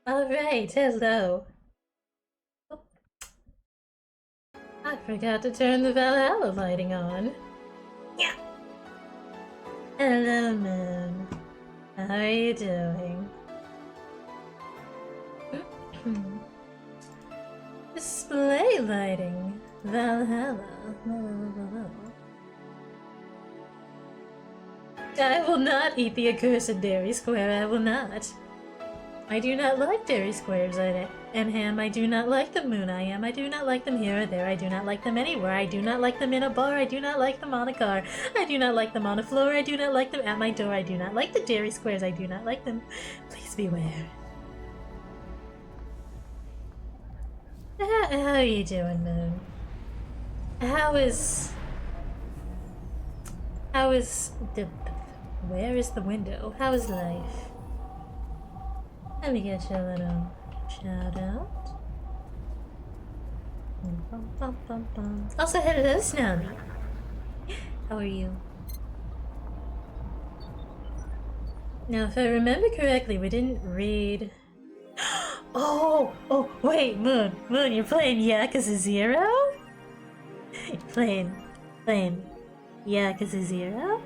Alright, hello. Oh, I forgot to turn the Valhalla lighting on. Yeah. Hello, Moon. How are you doing? Display lighting. Valhalla. I will not eat the accursed dairy square, I will not. I do not like dairy squares, and ham. I do not like them, Moon. I do not like them here or there. I do not like them anywhere. I do not like them in a bar. I do not like them on a car. I do not like them on a floor. I do not like them at my door. I do not like the dairy squares. I do not like them. Please beware. How are you doing, Moon? How is the... Where is the window? How is life? Let me get you a little shout out. Also, hello, Snowmy. How are you? Now, if I remember correctly, we didn't read... Oh, wait, Moon, you're playing Yakuza 0? You're playing Yakuza 0?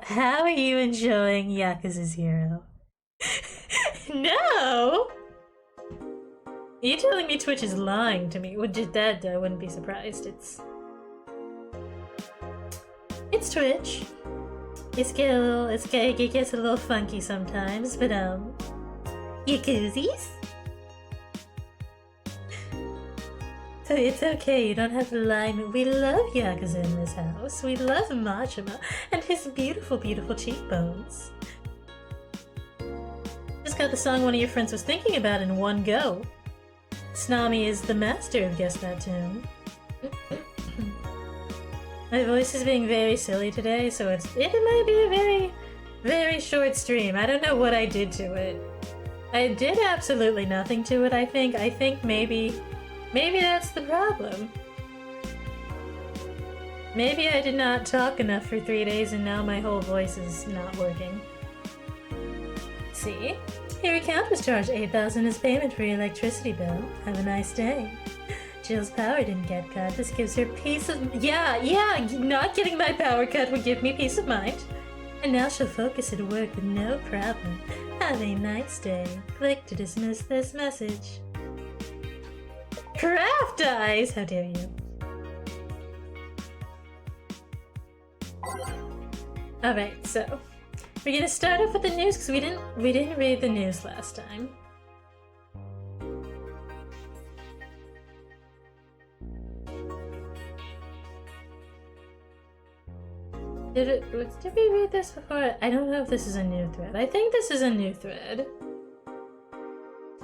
How are you enjoying Yakuza 0? No! Are you telling me Twitch is lying to me? Well, just that, I wouldn't be surprised. It's Twitch. It gets a little funky sometimes, but Yakuzis? So it's okay, you don't have to lie. We love Yakuza in this house. We love Majima and his beautiful, beautiful cheekbones. Just got the song one of your friends was thinking about in one go. Snami is the master of Guess That Tune. My voice is being very silly today, so it might be a very, very short stream. I don't know what I did to it. I did absolutely nothing to it, I think. I think maybe that's the problem. Maybe I did not talk enough for 3 days and now my whole voice is not working. See? Your account was charged 8,000 as payment for your electricity bill. Have a nice day. Jill's power didn't get cut. This gives her peace of... Yeah, not getting my power cut would give me peace of mind. And now she'll focus at work with no problem. Have a nice day. Click to dismiss this message. Craft eyes! How dare you? Alright, so we're gonna start off with the news because we didn't read the news last time. Did we read this before? I don't know if this is a new thread. I think this is a new thread.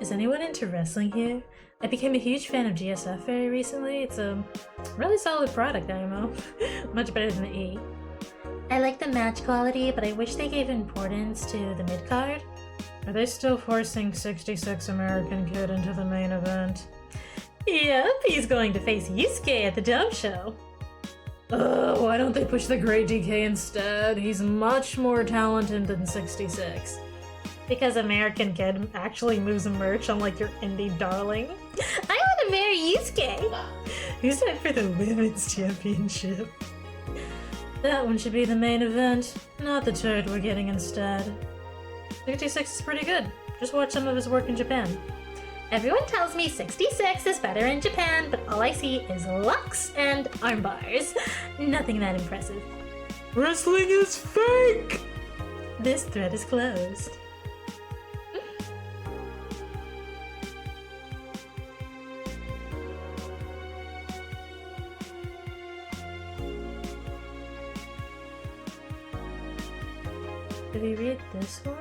Is anyone into wrestling here? I became a huge fan of GSF very recently. It's a really solid product, IMO. Much better than the E. I like the match quality, but I wish they gave importance to the mid-card. Are they still forcing 66 American Kid into the main event? Yep, he's going to face Yusuke at the Dome Show. Ugh, why don't they push the Great DK instead? He's much more talented than 66. Because American Kid actually moves merch unlike your indie darling. I want to marry Yusuke! Who's up for the Women's Championship? That one should be the main event, not the turd we're getting instead. 66 is pretty good. Just watch some of his work in Japan. Everyone tells me 66 is better in Japan, but all I see is locks and arm bars. Nothing that impressive. Wrestling is fake! This thread is closed. Did we read this one?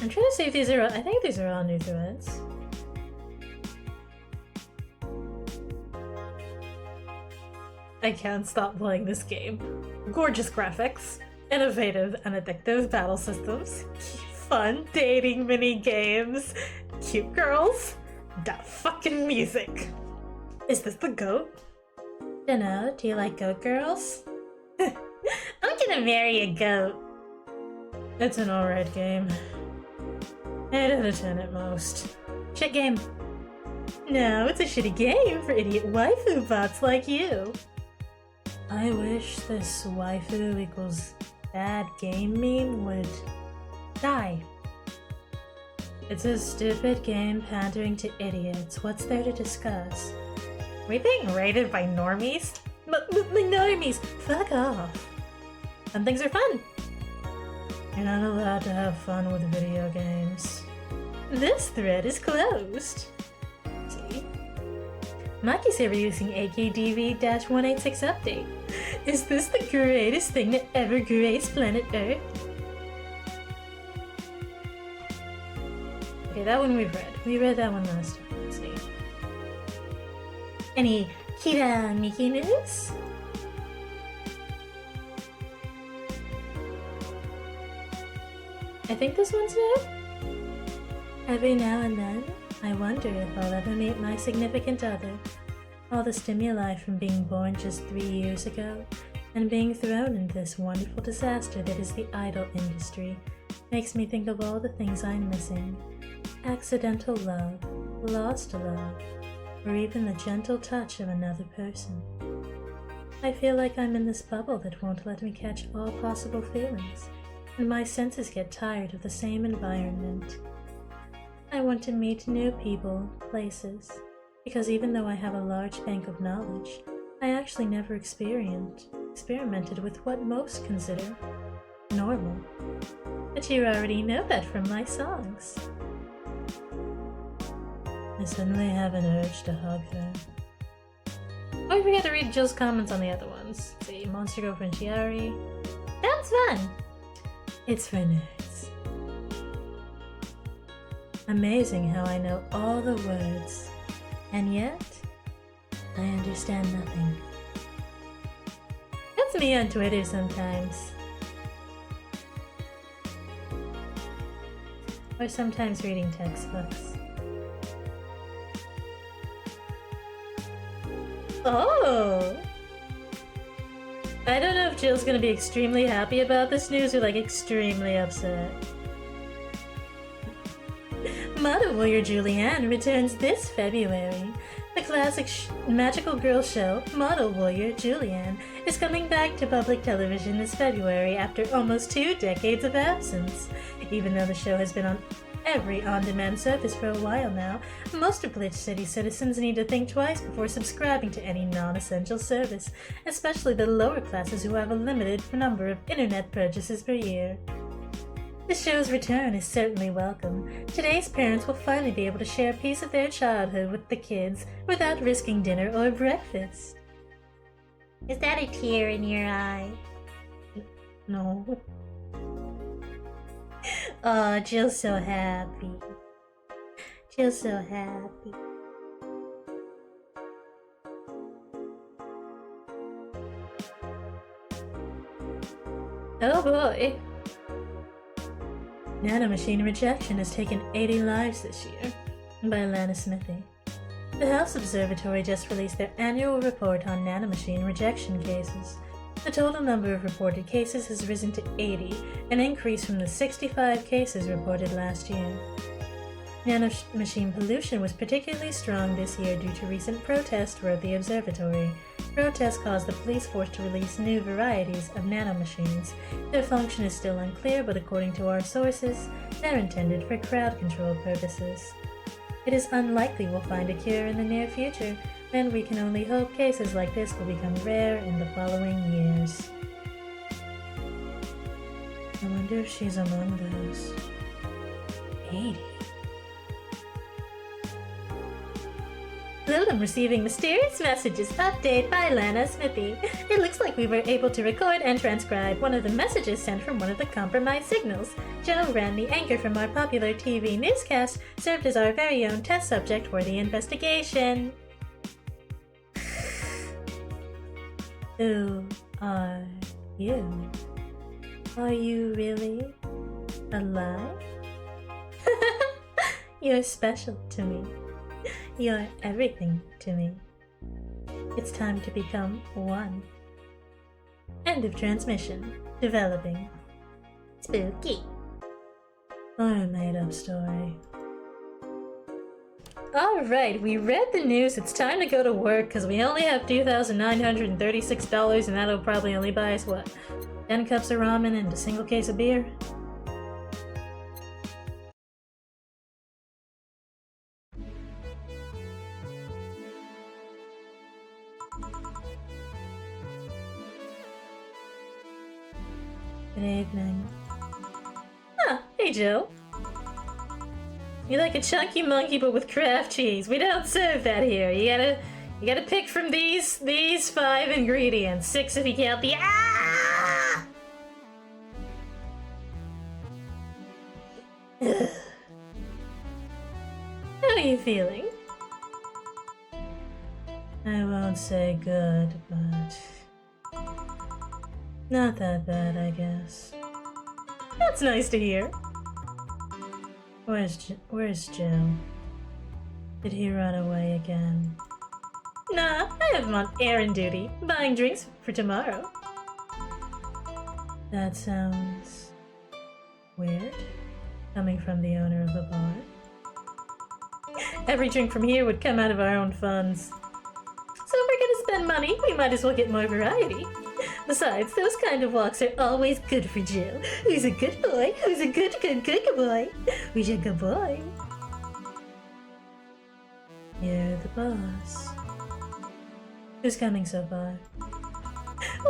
I'm trying to see if these are... I think these are all new threads. I can't stop playing this game. Gorgeous graphics, innovative and addictive battle systems, fun dating mini games, cute girls, that fucking music. Is this the goat? Dunno, do you like goat girls? I'm gonna marry a goat. It's an alright game. 8 out of 10 at most. Shit game. No, it's a shitty game for idiot waifu bots like you. I wish this waifu equals bad game meme would die. It's a stupid game pandering to idiots. What's there to discuss? Are we being raided by normies? But normies! Fuck off. Some things are fun. You're not allowed to have fun with video games. This thread is closed. See? Maki's ever using AKDV-186 update. Is this the greatest thing to ever grace planet Earth? Okay, that one we've read. We read that one last time. Let's see. Any Kira Miki news? I think this one's new. Every now and then, I wonder if I'll ever meet my significant other. All the stimuli from being born just 3 years ago, and being thrown into this wonderful disaster that is the idol industry, makes me think of all the things I'm missing. Accidental love, lost love, or even the gentle touch of another person. I feel like I'm in this bubble that won't let me catch all possible feelings, and my senses get tired of the same environment. I want to meet new people, places, because even though I have a large bank of knowledge, I actually never experimented with what most consider normal. But you already know that from my songs. I suddenly have an urge to hug her. Oh, I forgot to read Jill's comments on the other ones. Let's see, Monster Girlfriend Chiari. Sounds fun! It's for nerds. Amazing how I know all the words, and yet, I understand nothing. That's me on Twitter sometimes. Or sometimes reading textbooks. Oh! I don't know if Jill's gonna be extremely happy about this news or like extremely upset. Model Warrior Julianne returns this February. The classic magical girl show, Model Warrior Julianne, is coming back to public television this February after almost 2 decades of absence. Even though the show has been on every on-demand service for a while now, most of Glitch City citizens need to think twice before subscribing to any non-essential service, especially the lower classes who have a limited number of internet purchases per year. The show's return is certainly welcome. Today's parents will finally be able to share a piece of their childhood with the kids without risking dinner or breakfast. Is that a tear in your eye? No. Oh, Jill's so happy. Jill's so happy. Oh boy. Nanomachine rejection has taken 80 lives this year, by Lana Smithy. The House Observatory just released their annual report on nanomachine rejection cases. The total number of reported cases has risen to 80, an increase from the 65 cases reported last year. Nanomachine pollution was particularly strong this year due to recent protests, wrote the observatory. Protests caused the police force to release new varieties of nanomachines. Their function is still unclear, but according to our sources, they're intended for crowd control purposes. It is unlikely we'll find a cure in the near future, and we can only hope cases like this will become rare in the following years. I wonder if she's among those. 80. Hello, I'm receiving mysterious messages. Update by Lana Smithy. It looks like we were able to record and transcribe one of the messages sent from one of the compromised signals. Joe Ran, the anchor from our popular TV newscast, served as our very own test subject for the investigation. Who are you? Are you really alive? You're special to me. You're everything to me. It's time to become one. End of transmission. Developing. Spooky. Or a made-up story. Alright, we read the news. It's time to go to work because we only have $2,936 and that'll probably only buy us, what, 10 cups of ramen and a single case of beer? Good evening. Ah, hey Joe. You're like a chunky monkey but with Kraft cheese. We don't serve that here. You gotta pick from these 5 ingredients. 6 if you count the ah! How are you feeling? I won't say good, but not that bad, I guess. That's nice to hear. Where's Joe? Did he run away again? Nah, I have him on errand duty, buying drinks for tomorrow. That sounds weird, coming from the owner of the bar. Every drink from here would come out of our own funds. So if we're gonna spend money, we might as well get more variety. Besides, those kind of walks are always good for Joe. Who's a good boy? Who's a good boy? Who's a good boy? You're the boss. Who's coming so far?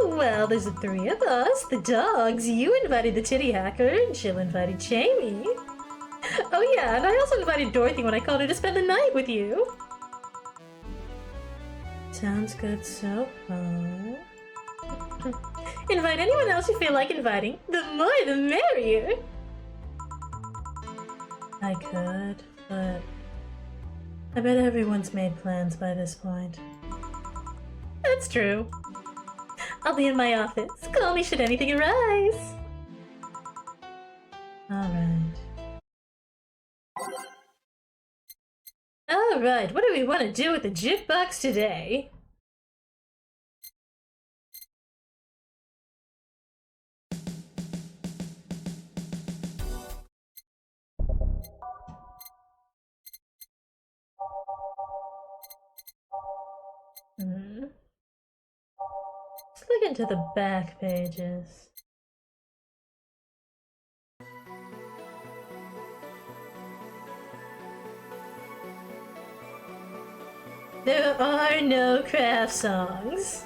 Well, there's the 3 of us, the dogs. You invited the titty hacker, and Jill invited Jamie. Oh yeah, and I also invited Dorothy when I called her to spend the night with you. Sounds good so far. Invite anyone else you feel like inviting. The more the merrier. I could, but I bet everyone's made plans by this point. That's true. I'll be in my office. Call me should anything arise. Alright. Alright, what do we want to do with the jukebox today? Let's look into the back pages. There are no craft songs.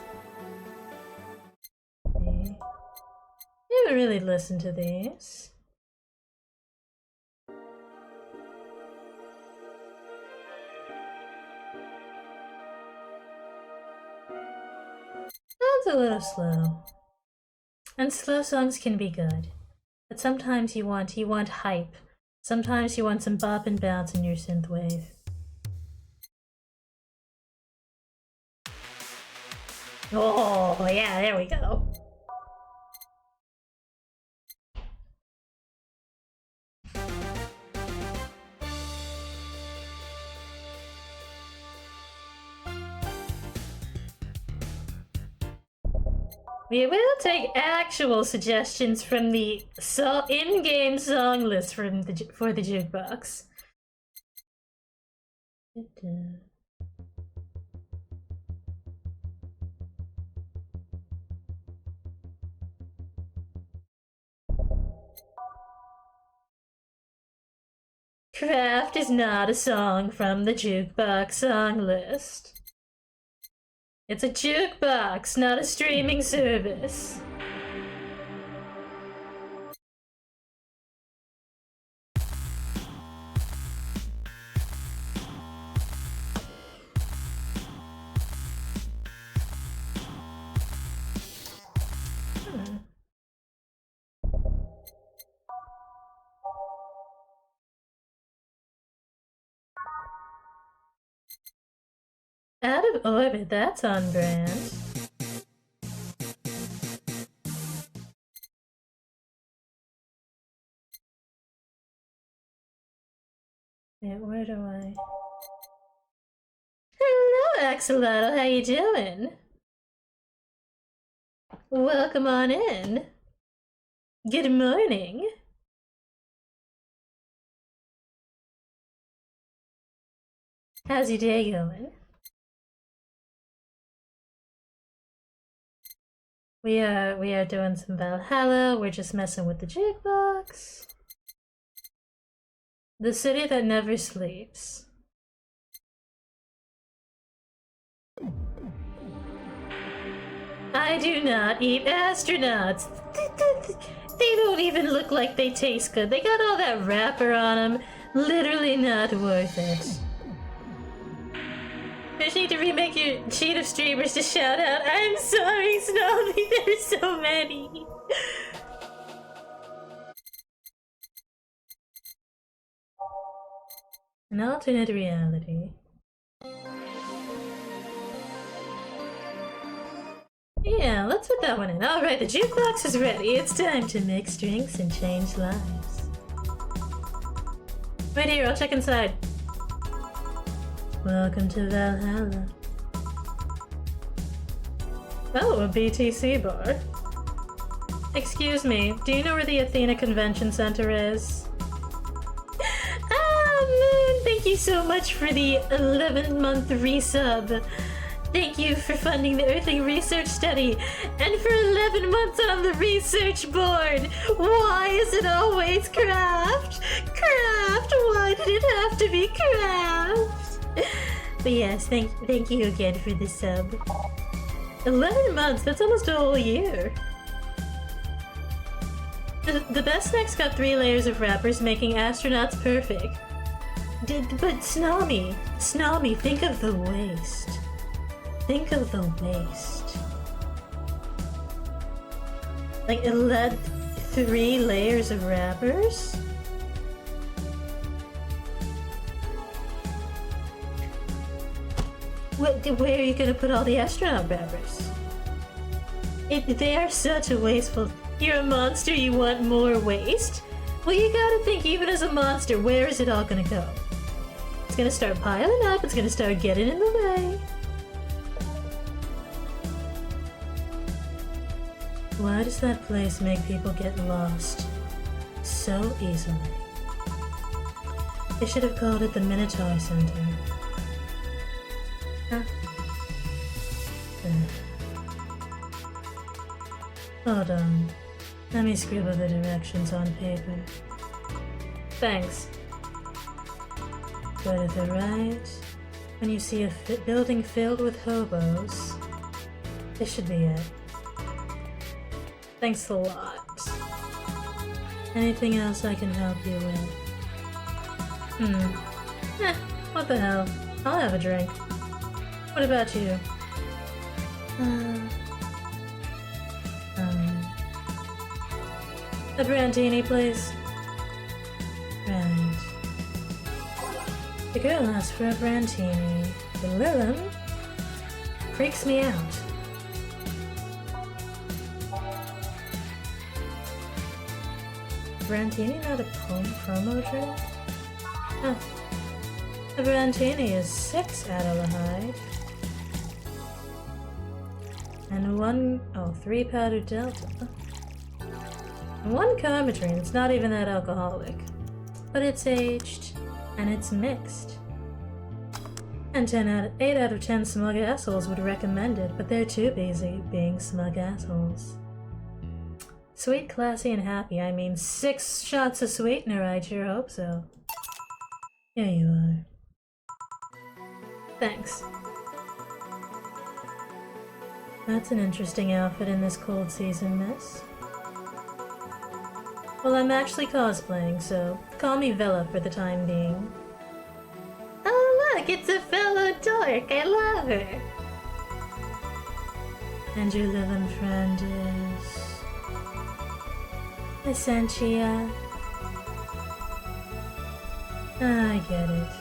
You haven't really listened to these. Sounds a little slow. And slow songs can be good. But sometimes you want hype. Sometimes you want some bop and bounce in your synthwave. Oh, yeah, there we go. We will take actual suggestions from the in-game song list for the jukebox. Craft is not a song from the jukebox song list. It's a jukebox, not a streaming service. Out of orbit, that's on brand. Wait, where do I... Axolotl, how you doing? Welcome on in. Good morning. How's your day going? We are doing some Valhalla. We're just messing with the jukebox. The city that never sleeps. I do not eat astronauts. They don't even look like they taste good. They got all that wrapper on them. Literally not worth it. You need to remake your sheet of streamers to shout out. I'm sorry, Snobby. There's so many. An alternate reality. Yeah, let's put that one in. Alright, the jukebox is ready. It's time to mix drinks and change lives. Right here, I'll check inside. Welcome to Valhalla. Oh, a BTC bar. Excuse me, do you know where the Athena Convention Center is? Ah, Moon, thank you so much for the 11-month resub. Thank you for funding the Earthling Research Study, and for 11 months on the research board! Why is it always craft? Craft! Why did it have to be craft? But yes, thank you again for the sub. 11 months, that's almost a whole year. The best snacks got 3 layers of wrappers, making astronauts perfect. But Snommy, think of the waste. Think of the waste. Like, it led 3 layers of wrappers? Where are you gonna put all the astronaut wrappers? They are such a wasteful... You're a monster, you want more waste? Well, you gotta think, even as a monster, where is it all gonna go? It's gonna start piling up, it's gonna start getting in the way. Why does that place make people get lost so easily? They should have called it the Minotaur Center. Huh? Hold on. Let me scribble the directions on paper. Thanks. Go to the right. When you see a building filled with hobos, this should be it. Thanks a lot. Anything else I can help you with? What the hell? I'll have a drink. What about you? A brandini, please. Right. The girl asks for a brandini. The Lilum freaks me out. Brandini not a promo drink? Huh. A brandini is 6 Adelaide. And 3 powdered Delta. And 1 Carmadrine. It's not even that alcoholic. But it's aged. And it's mixed. And 8 out of 10 smug assholes would recommend it, but they're too busy being smug assholes. Sweet, classy, and happy. I mean, 6 shots of sweetener, I sure hope so. Here you are. Thanks. That's an interesting outfit in this cold season, miss. Well, I'm actually cosplaying, so call me Vela for the time being. Oh look, it's a fellow dork! I love her! And your living friend is... Essentia. I get it.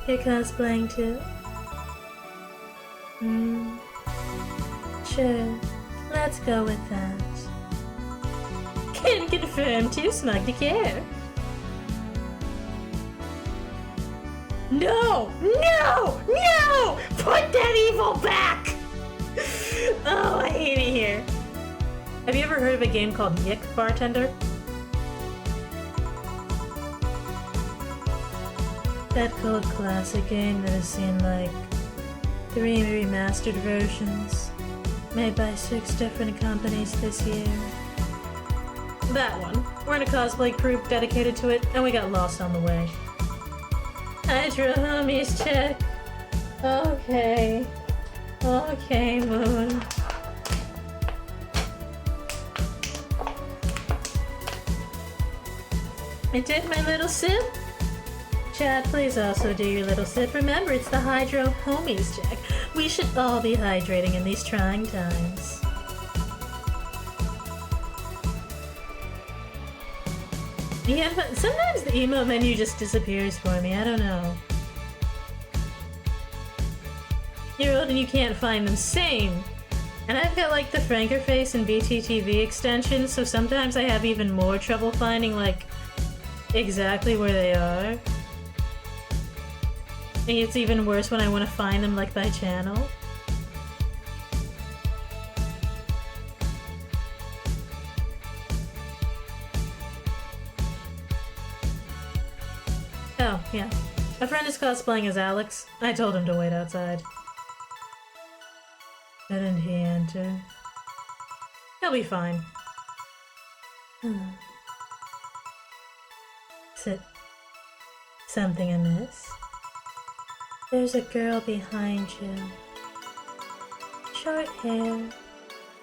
You're cosplaying too? Sure. Let's go with that. Can confirm, too smug to care. No! No! No! Put that evil back! Oh, I hate it here. Have you ever heard of a game called Yick Bartender? That cult classic game that has seen like 3 remastered versions made by 6 different companies this year. That one. We're in a cosplay group dedicated to it, and we got lost on the way. Hydra homies check. Okay. Okay, Moon. I did my little sip. Chat, please also do your little sip. Remember, it's the Hydro homies check. We should all be hydrating in these trying times. Yeah, but sometimes the emote menu just disappears for me. I don't know. You're old and you can't find them. Same. And I've got like the Frankerface and BTTV extensions, so sometimes I have even more trouble finding like exactly where they are. And it's even worse when I want to find them like by channel. Oh, yeah. A friend is cosplaying as Alex. I told him to wait outside. Didn't he enter? He'll be fine. Is it something amiss? There's a girl behind you. Short hair,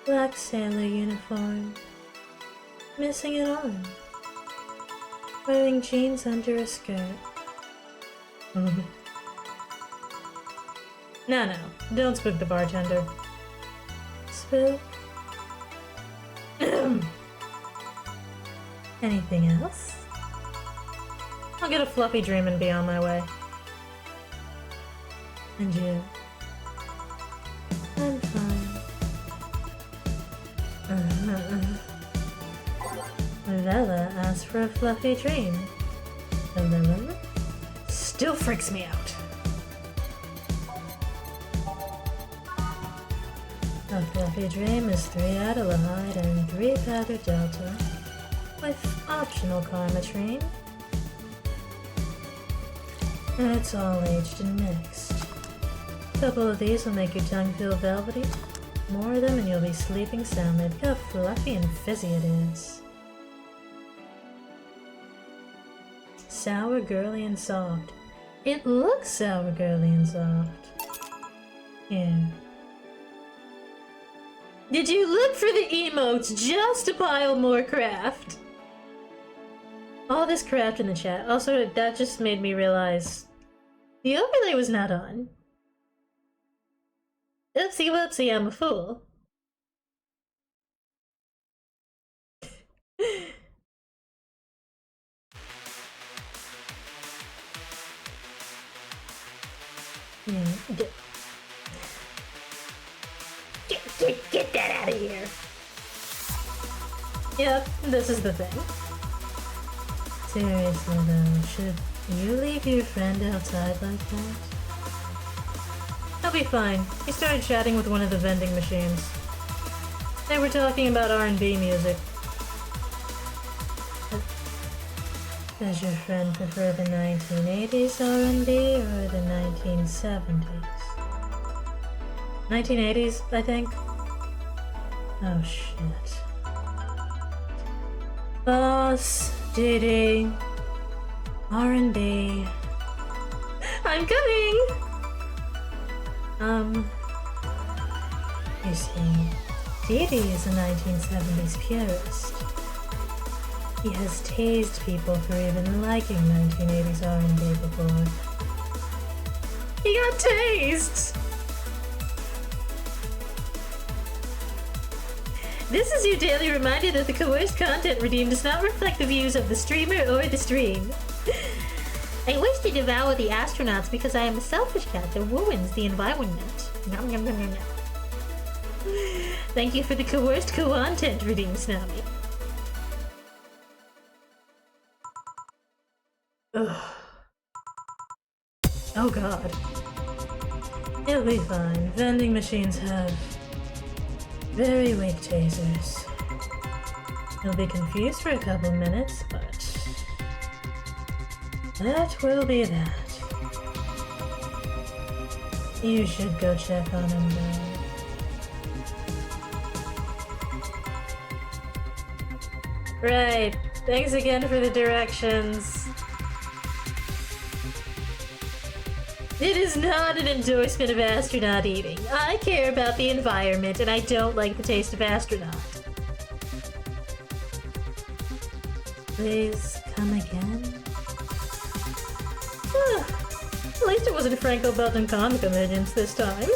black sailor uniform, missing an arm, wearing jeans under a skirt. No, don't spook the bartender. Spook? Anything else? I'll get a fluffy dream and be on my way. And you? I'm fine. Vela asked for a fluffy dream. Vela? Still freaks me out. A fluffy dream is 3 Adelaide and 3 Panther Delta, with optional Karmatrine. And it's all aged and mixed. A couple of these will make your tongue feel velvety. More of them and you'll be sleeping soundly. Look how fluffy and fizzy it is. Sour, girly, and soft. It looks sour, girly, and soft. Here. Did you look for the emotes just to pile more craft? All this craft in the chat. Also, that just made me realize the overlay was not on. Oopsie whoopsie, I'm a fool. Get that out of here. Yep, this is the thing. Seriously though, should you leave your friend outside like that? He'll be fine. He started chatting with one of the vending machines. They were talking about R&B music. Does your friend prefer the 1980s R&B or the 1970s? 1980s, I think. Oh shit. Boss, Diddy, R&B. I'm coming! You see, Diddy is a 1970s purist. He has tased people for even liking 1980s R&B before. He got tased! This is your daily reminder that the coerced content redeemed does not reflect the views of the streamer or the stream. I wish to devour the astronauts because I am a selfish cat that ruins the environment. Nom nom nom nom nom. Thank you for the coerced content redeemed, Snobby. Ugh. Oh god. It'll be fine. Vending machines have very weak tasers. You'll be confused for a couple minutes, but that will be that. You should go check on him though. Right. Thanks again for the directions. It is not an endorsement of astronaut eating. I care about the environment and I don't like the taste of astronaut. Please come again? At least it wasn't Franco Belton comic comedians this time.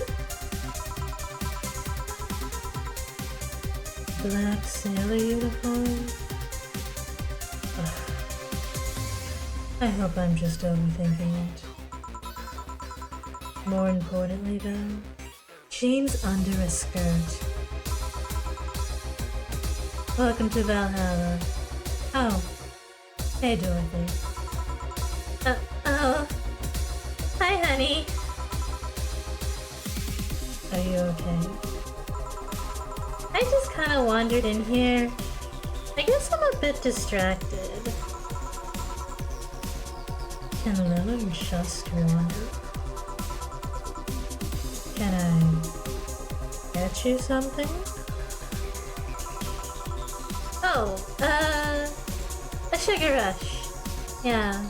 Black sailor uniform? I hope I'm just overthinking it. More importantly though, jeans under a skirt. Welcome to Valhalla. Oh. Hey, Dorothy. Oh. Hi, honey. Are you okay? I just kinda wandered in here. I guess I'm a bit distracted. Can Lillard just wander? Can I get you something? Oh, a sugar rush. Yeah,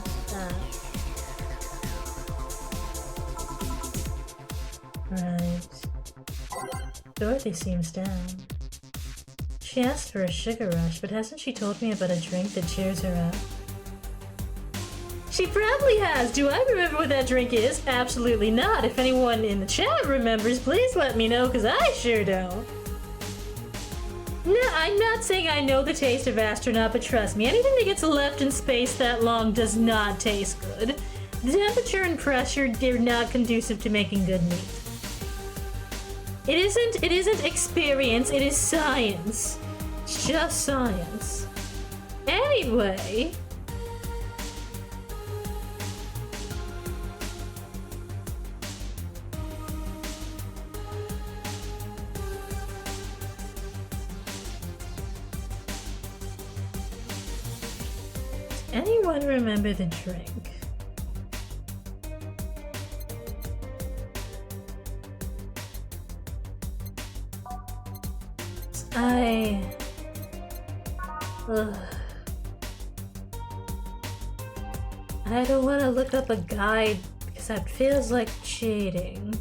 Right. Dorothy seems down. She asked for a sugar rush, but hasn't she told me about a drink that cheers her up? She probably has! Do I remember what that drink is? Absolutely not. If anyone in the chat remembers, please let me know, because I sure don't. No, I'm not saying I know the taste of astronaut, but trust me, anything that gets left in space that long does not taste good. The temperature and pressure, they're not conducive to making good meat. It isn't experience, it is science. It's just science. Anyway... anyone remember the drink? I don't want to look up a guide because that feels like cheating.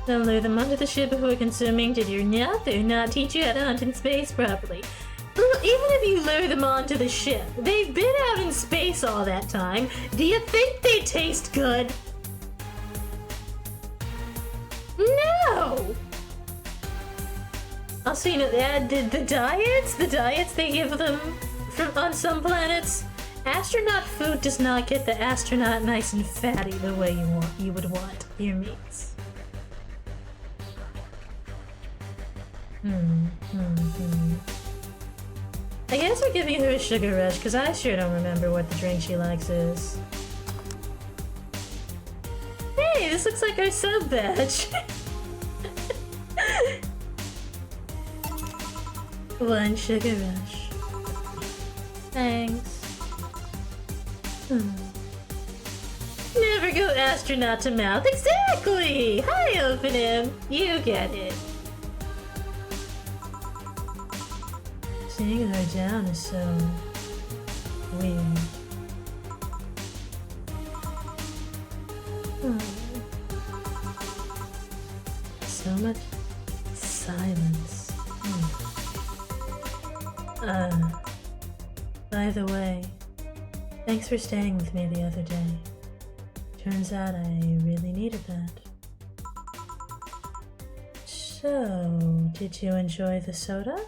Don't lure them onto the ship before consuming. Did your Nyathu not teach you how to hunt in space properly? Even if you lure them onto the ship, they've been out in space all that time. Do you think they taste good? No! Also, you know, the diets they give them on some planets, astronaut food does not get the astronaut nice and fatty the way you would want your meats. I guess we're giving her a sugar rush, because I sure don't remember what the drink she likes is. Hey, this looks like our sub badge. One sugar rush. Thanks. Never go astronaut to mouth. Exactly! Hi, open him. You get it. Seeing her down is so weird. So much silence. By the way, thanks for staying with me the other day. Turns out I really needed that. So, did you enjoy the soda?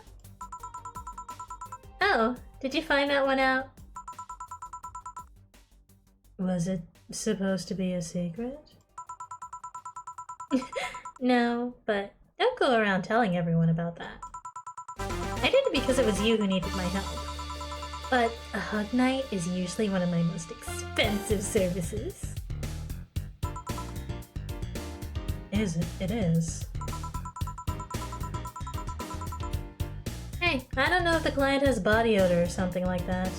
Oh, did you find that one out? Was it supposed to be a secret? No, but don't go around telling everyone about that. I did it because it was you who needed my help. But a hug night is usually one of my most expensive services. Is it? It is. Hey, I don't know if the client has body odor or something like that.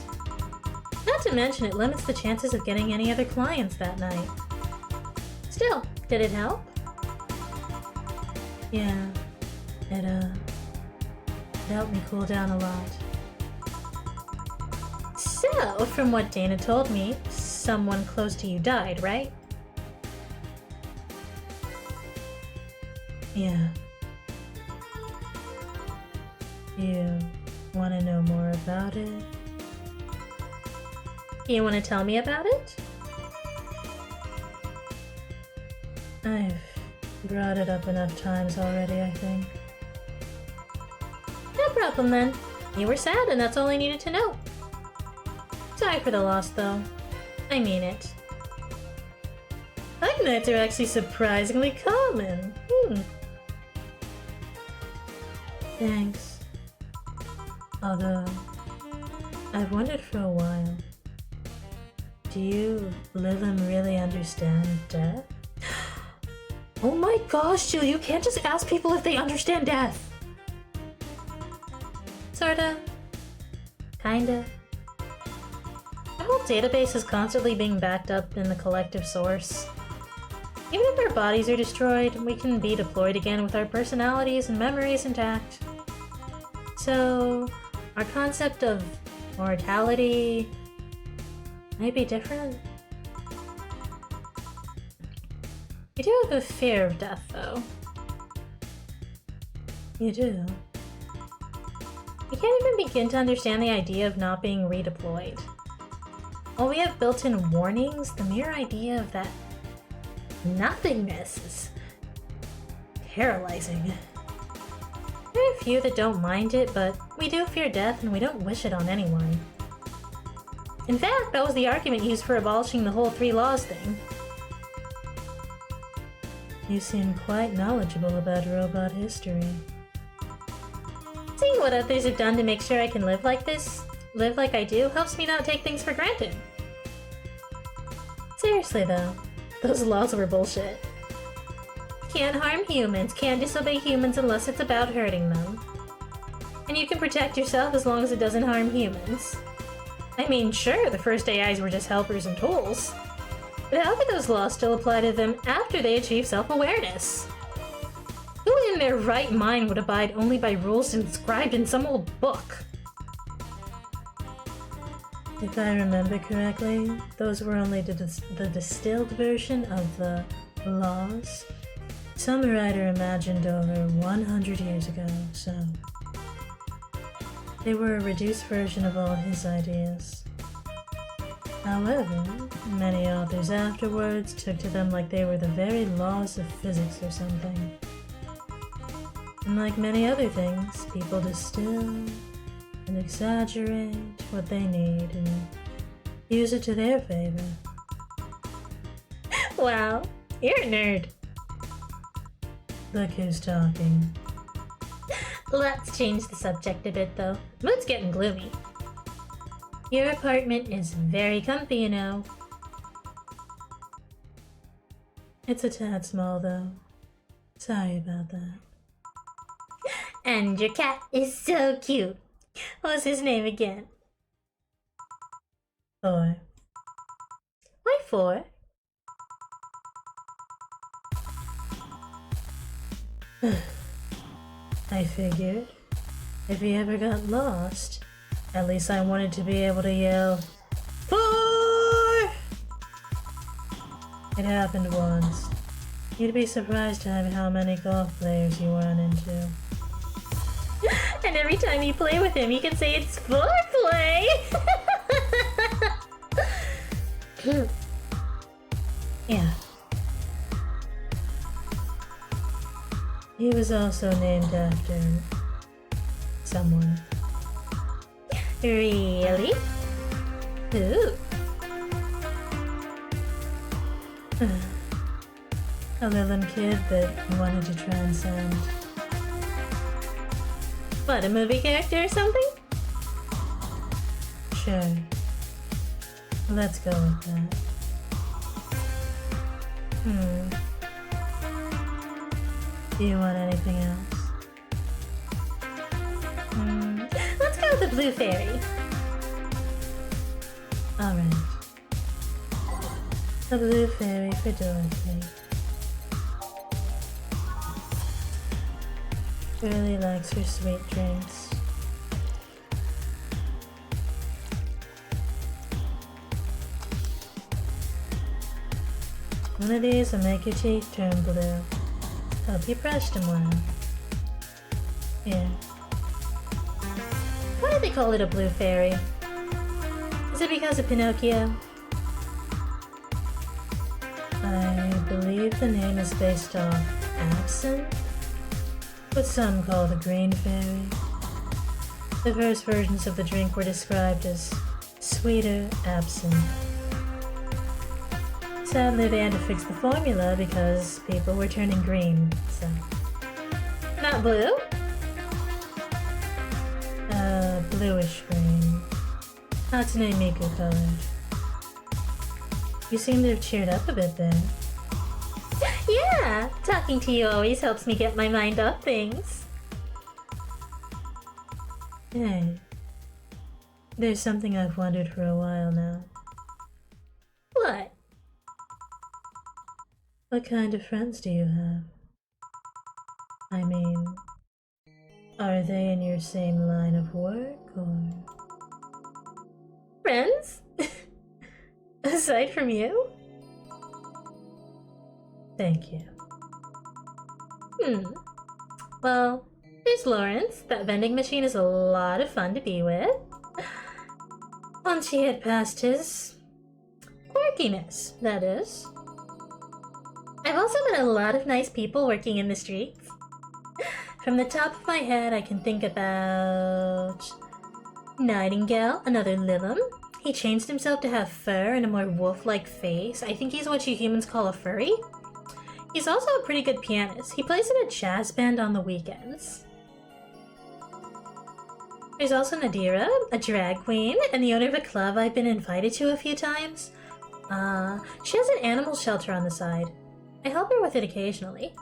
Not to mention it limits the chances of getting any other clients that night. Still, did it help? Yeah, it helped me cool down a lot. So, from what Dana told me, someone close to you died, right? Yeah. You want to know more about it? You want to tell me about it? I've brought it up enough times already, I think. No problem then. You were sad and that's all I needed to know. Sorry for the loss though. I mean it. Hug nights are actually surprisingly common. Thanks. Although, I've wondered for a while. Do you live and really understand death? Oh my gosh, Jill, you can't just ask people if they understand death! Sorta. Kinda. Our whole database is constantly being backed up in the collective source. Even if our bodies are destroyed, we can be deployed again with our personalities and memories intact. So, our concept of mortality might be different. You do have a fear of death, though. You do. You can't even begin to understand the idea of not being redeployed. While we have built-in warnings, the mere idea of that nothingness is paralyzing. There are a few that don't mind it, but we do fear death and we don't wish it on anyone. In fact, that was the argument used for abolishing the whole 3 laws thing. You seem quite knowledgeable about robot history. Seeing what others have done to make sure I can live like this, live like I do, helps me not take things for granted. Seriously though, those laws were bullshit. Can't harm humans, can't disobey humans unless it's about hurting them. And you can protect yourself as long as it doesn't harm humans. I mean, sure, the first AIs were just helpers and tools. But how could those laws still apply to them after they achieve self-awareness? Who in their right mind would abide only by rules inscribed in some old book? If I remember correctly, those were only the distilled version of the laws some writer imagined over 100 years ago, so they were a reduced version of all his ideas. However, many authors afterwards took to them like they were the very laws of physics or something. And like many other things, people distill and exaggerate what they need and use it to their favor. Wow, you're a nerd. Look who's talking. Let's change the subject a bit though. Mood's getting gloomy. Your apartment is very comfy, you know. It's a tad small though. Sorry about that. And your cat is so cute. What's his name again? 4. Why 4? I figured if he ever got lost, at least I wanted to be able to yell, 4! It happened once. You'd be surprised at how many golf players you run into. And every time you play with him, you can say it's foreplay! Yeah. He was also named after someone. Really? Who? A Lilum kid that wanted to transcend. What, a movie character or something? Sure. Let's go with that. Do you want anything else? Let's go with the blue fairy. Alright. A blue fairy for Dorothy. She really likes her sweet drinks. One of these will make your teeth turn blue. Hope you brushed them well. Yeah. Why do they call it a blue fairy? Is it because of Pinocchio? I believe the name is based off absinthe, what some call the green fairy. The first versions of the drink were described as sweeter absinthe. Sadly, they had to fix the formula because people were turning green, so... Not blue? Bluish green. Hatsune Miku colored. You seem to have cheered up a bit there. Yeah! Talking to you always helps me get my mind off things. Hey. There's something I've wondered for a while now. What? What kind of friends do you have? I mean, are they in your same line of work, or...? Friends? Aside from you? Thank you. Well, there's Lawrence. That vending machine is a lot of fun to be with. Once he had passed his... quirkiness, that is. I've also met a lot of nice people working in the streets. From the top of my head, I can think about... Nightingale, another Lilum. He changed himself to have fur and a more wolf-like face. I think he's what you humans call a furry. He's also a pretty good pianist. He plays in a jazz band on the weekends. There's also Nadira, a drag queen, and the owner of a club I've been invited to a few times. She has an animal shelter on the side. I help her with it occasionally.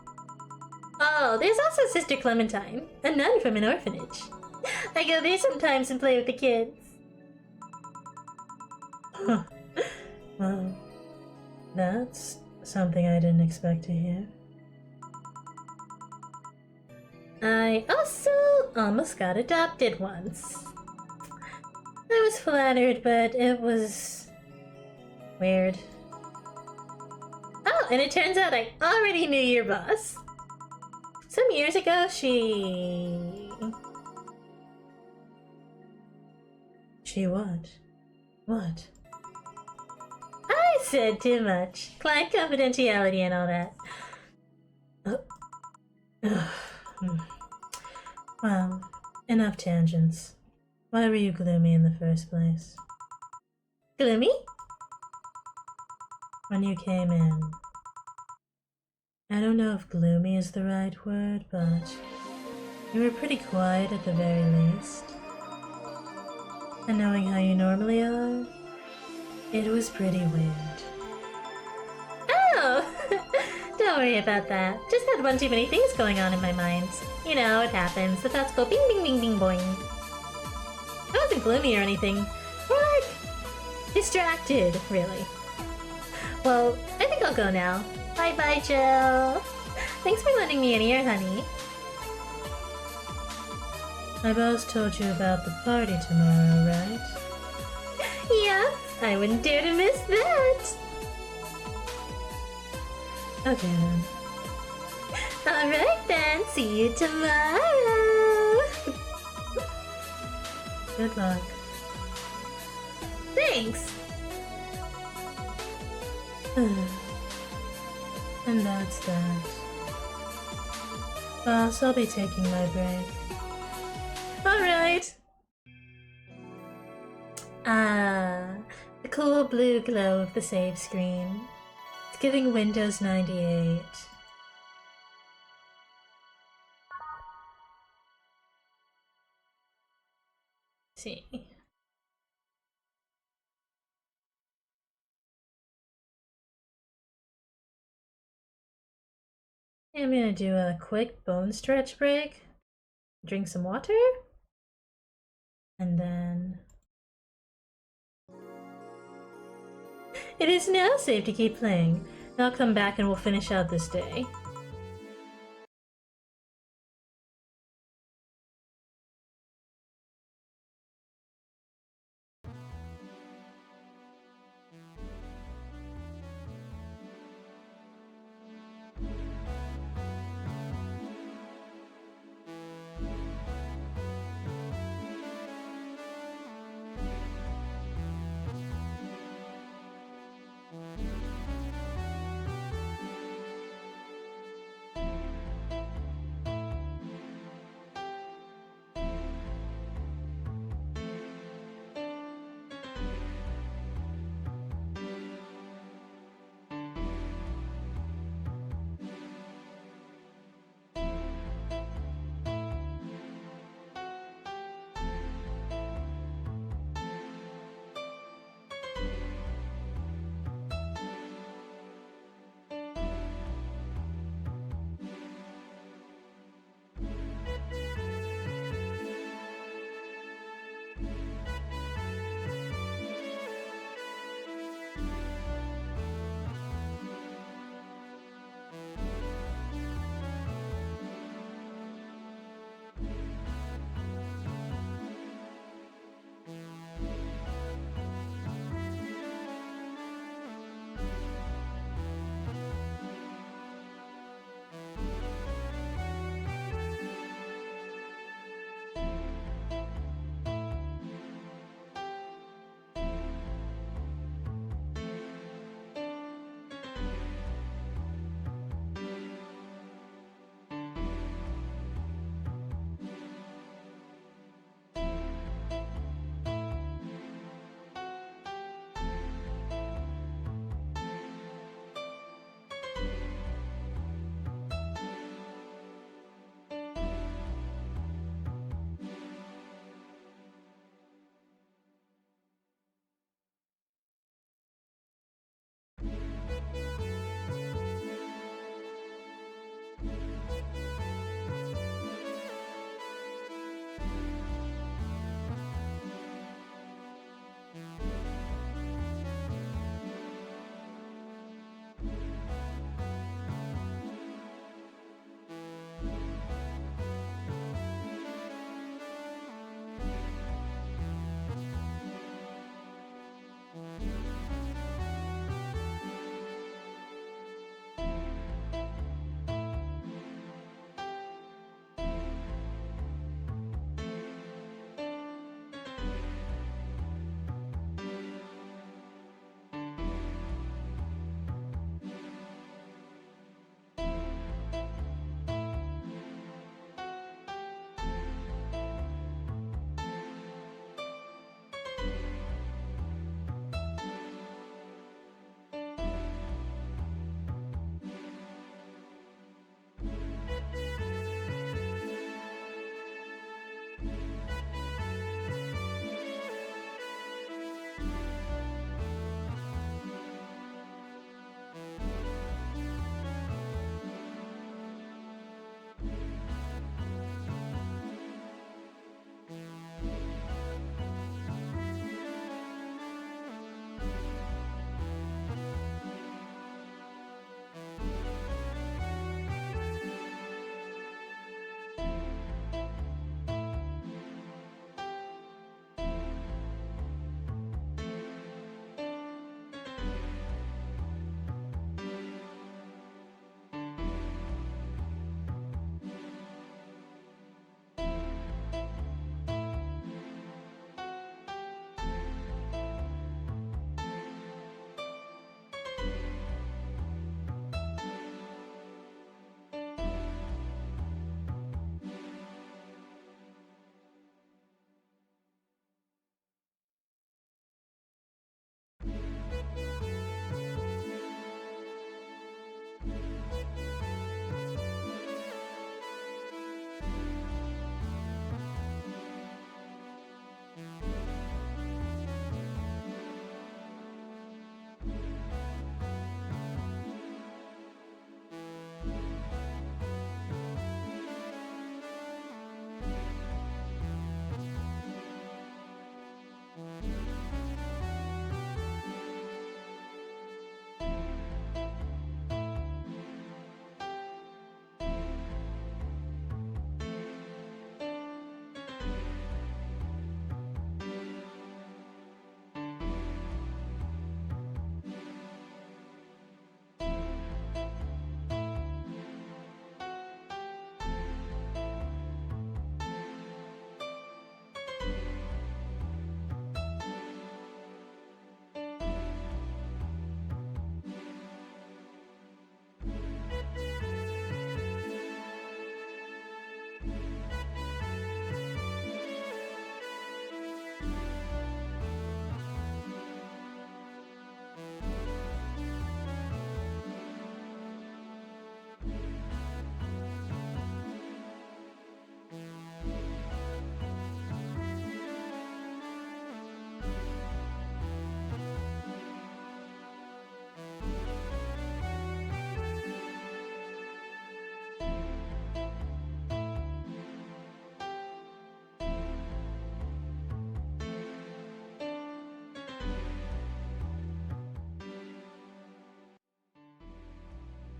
Oh, there's also Sister Clementine, a nun from an orphanage. I go there sometimes and play with the kids. Huh. Well, that's something I didn't expect to hear. I also almost got adopted once. I was flattered, but it was... weird. Oh, and it turns out I already knew your boss. Some years ago, She what? What? I said too much. Client confidentiality and all that. Well, enough tangents. Why were you gloomy in the first place? Gloomy? When you came in. I don't know if gloomy is the right word, but you were pretty quiet at the very least. And knowing how you normally are, it was pretty weird. Oh! Don't worry about that. Just had one too many things going on in my mind. You know, it happens. The thoughts go bing bing bing bing boing. I wasn't gloomy or anything. More like... distracted, really. Well, I think I'll go now. Bye-bye, Jill. Thanks for lending me an ear, honey. My boss told you about the party tomorrow, right? Yeah, I wouldn't dare to miss that. Okay then. Alright then, see you tomorrow. Good luck. Thanks. And that's that. Boss, I'll be taking my break. Alright. The cool blue glow of the save screen. It's giving Windows 98. See. I'm gonna do a quick bone stretch break, drink some water, and then... It is now safe to keep playing. I'll come back and we'll finish out this day.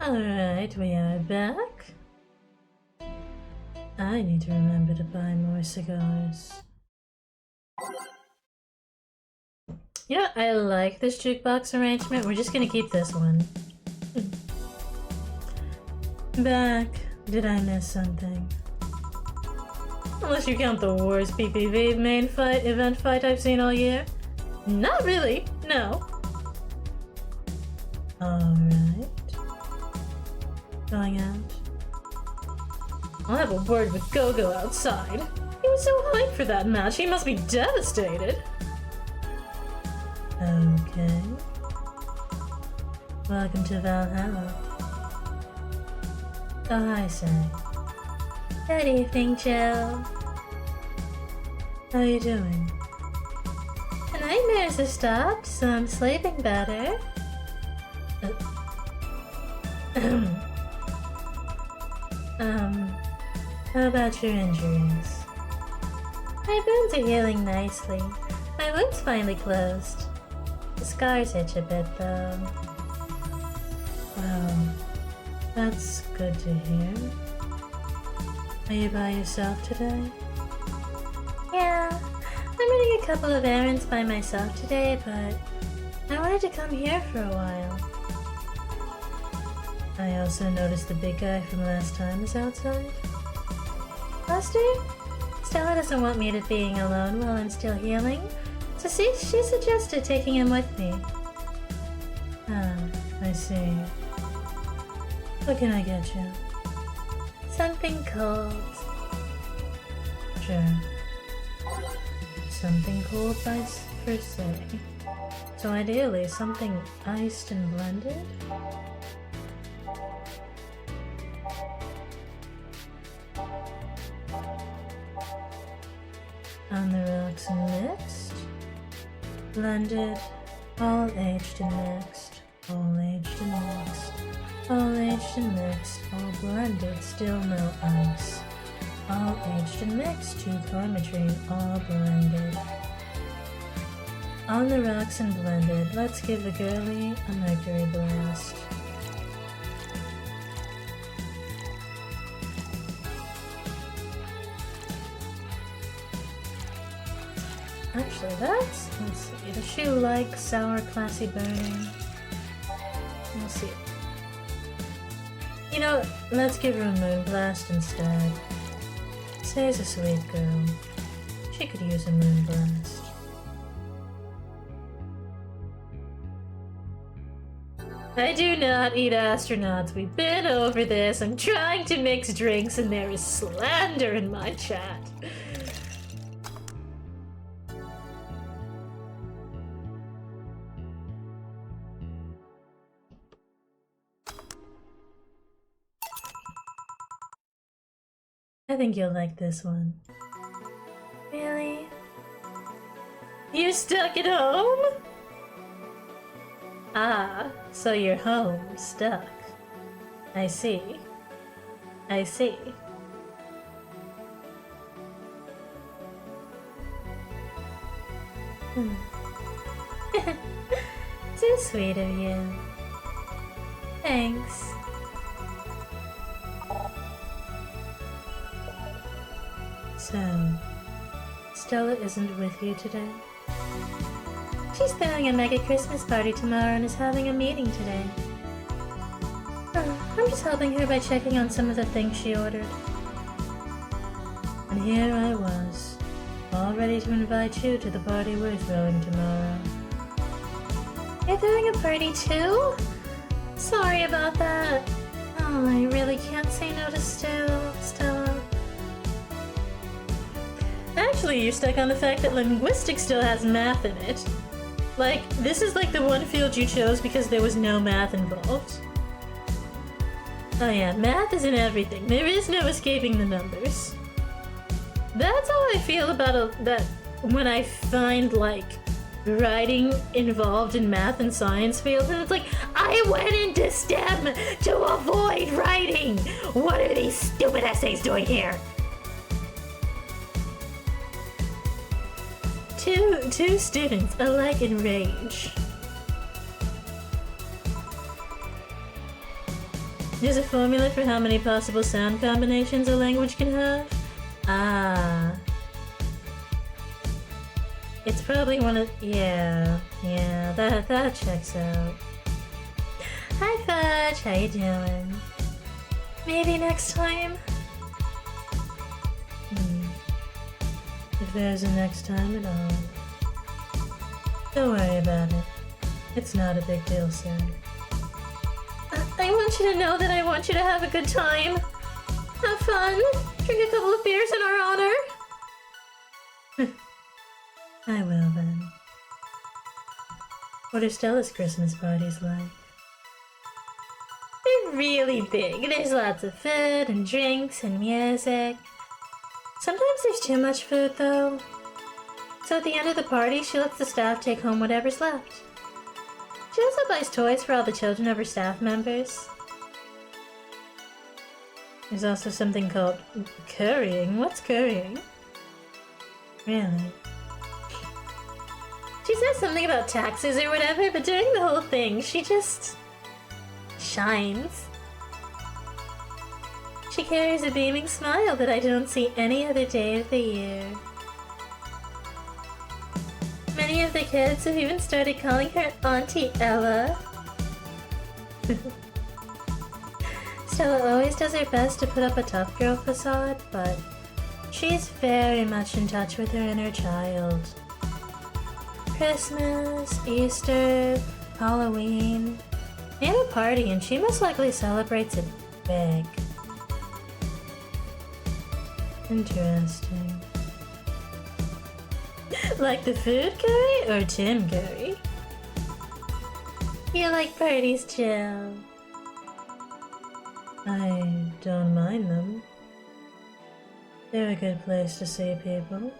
Alright, we are back. I need to remember to buy more cigars. You know, I like this jukebox arrangement. We're just gonna keep this one. Back. Did I miss something? Unless you count the worst PPV main event fight I've seen all year. Not really, no. Alright. Going out. I'll have a word with Gogo outside. He was so hyped for that match, he must be devastated. Okay. Welcome to Valhalla. Oh, hi, Say. Good evening, Joe. How are you doing? The nightmares have stopped, so I'm sleeping better. How about your injuries? My wounds are healing nicely. My wound's finally closed. The scars itch a bit, though. Well, that's good to hear. Are you by yourself today? Yeah, I'm running a couple of errands by myself today, but I wanted to come here for a while. I also noticed the big guy from last time is outside. Buster? Stella doesn't want me to being alone while I'm still healing, so she suggested taking him with me. Ah, I see. What can I get you? Something cold. Sure. Something cold per se. So ideally, something iced and blended? On the rocks and mixed, blended, all aged and mixed, all aged and mixed, all aged and mixed, all blended, still no ice. All aged and mixed, to chrometry, all blended. On the rocks and blended, let's give the girly a mercury blast. Actually, let's see. Does she like sour, classy burning? We'll see. You know, let's give her a moonblast instead. Say's a sweet girl. She could use a moonblast. I do not eat astronauts. We've been over this. I'm trying to mix drinks and there is slander in my chat. I think you'll like this one. Really? You're stuck at home? Ah, so you're home, stuck. I see. I see. So sweet of you. Thanks. So, Stella isn't with you today? She's throwing a mega Christmas party tomorrow and is having a meeting today. I'm just helping her by checking on some of the things she ordered. And here I was, all ready to invite you to the party we're throwing tomorrow. You're throwing a party too? Sorry about that. Oh, I really can't say no to Stella. Actually, you're stuck on the fact that linguistics still has math in it. Like, this is like the one field you chose because there was no math involved. Oh yeah, math is in everything. There is no escaping the numbers. That's how I feel about that when I find, like, writing involved in math and science fields, and it's like, I went into STEM to avoid writing! What are these stupid essays doing here? Two students alike in rage. There's a formula for how many possible sound combinations a language can have? Ah. It's probably one of... Yeah, that checks out. Hi Fudge, how you doing? Maybe next time? If there's a next time at all. Don't worry about it. It's not a big deal, sir. I want you to know that I want you to have a good time. Have fun. Drink a couple of beers in our honor. I will then. What are Stella's Christmas parties like? They're really big. There's lots of food and drinks and music. Sometimes there's too much food though. So at the end of the party, she lets the staff take home whatever's left. She also buys toys for all the children of her staff members. There's also something called currying. What's currying? Really? She says something about taxes or whatever, but during the whole thing, she just shines. She carries a beaming smile that I don't see any other day of the year. Many of the kids have even started calling her Auntie Ella. Stella always does her best to put up a tough girl facade, but she's very much in touch with her inner child. Christmas, Easter, Halloween. They have a party and she most likely celebrates it big. Interesting. Like the food curry or Tim curry? You like parties, Jill? I don't mind them. They're a good place to see people.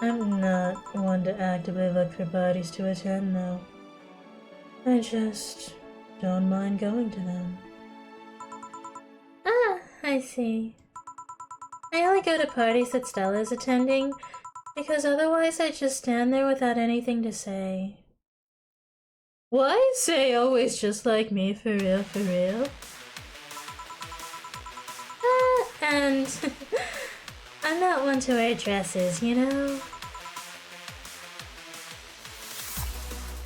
I'm not one to actively look for parties to attend, though. I just don't mind going to them. Ah, I see. I only go to parties that Stella's attending, because otherwise I just stand there without anything to say. Why say always just like me, for real, for real? And I'm not one to wear dresses, you know?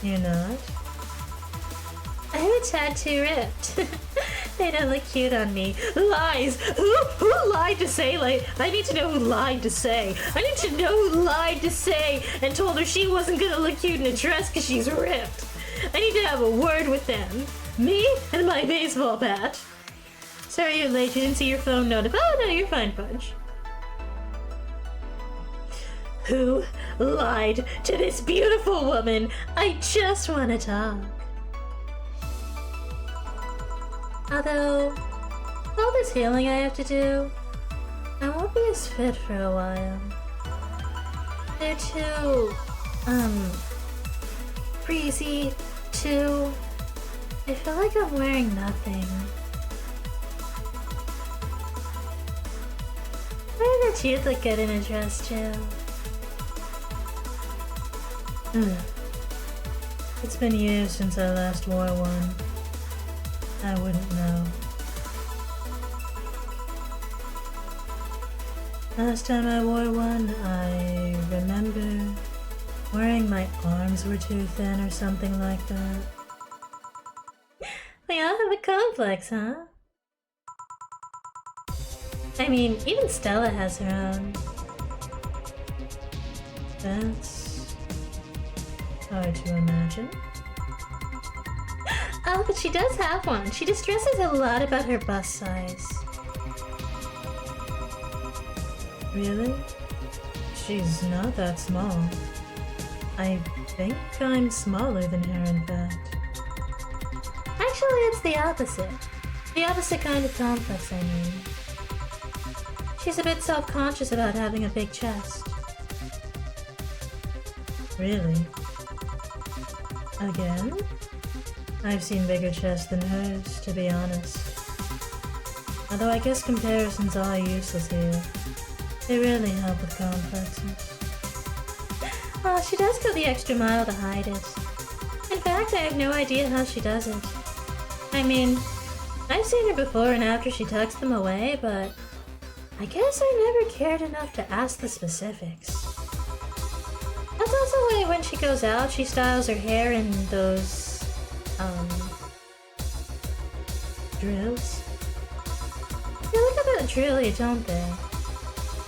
You're not? I'm a tad too ripped. They don't look cute on me. Lies! Who lied to say, like, I need to know who lied to say. I need to know who lied to say and told her she wasn't gonna look cute in a dress because she's ripped. I need to have a word with them. Me and my baseball bat. Sorry you're late, you didn't see your phone notif. Oh no, you're fine, Fudge. Who lied to this beautiful woman? I just want to talk. Although, with all this healing I have to do, I won't be as fit for a while. They're too, breezy, too... I feel like I'm wearing nothing. Why did your teeth look good in a dress, Jill? It's been years since I last wore one. I wouldn't know. Last time I wore one, I remember wearing my arms were too thin or something like that. We all have a complex, huh? I mean, even Stella has her own. That's hard to imagine. Oh, but she does have one. She distresses a lot about her bust size. Really? She's not that small. I think I'm smaller than her, in fact. Actually, it's the opposite. The opposite kind of complex, I mean. She's a bit self-conscious about having a big chest. Really? Again? I've seen bigger chests than hers, to be honest. Although I guess comparisons are useless here. They really help with complexes. Well, she does go the extra mile to hide it. In fact, I have no idea how she does it. I mean, I've seen her before and after she tucks them away, but I guess I never cared enough to ask the specifics. That's also why when she goes out, she styles her hair in those, drills. They look a bit drilly, don't they?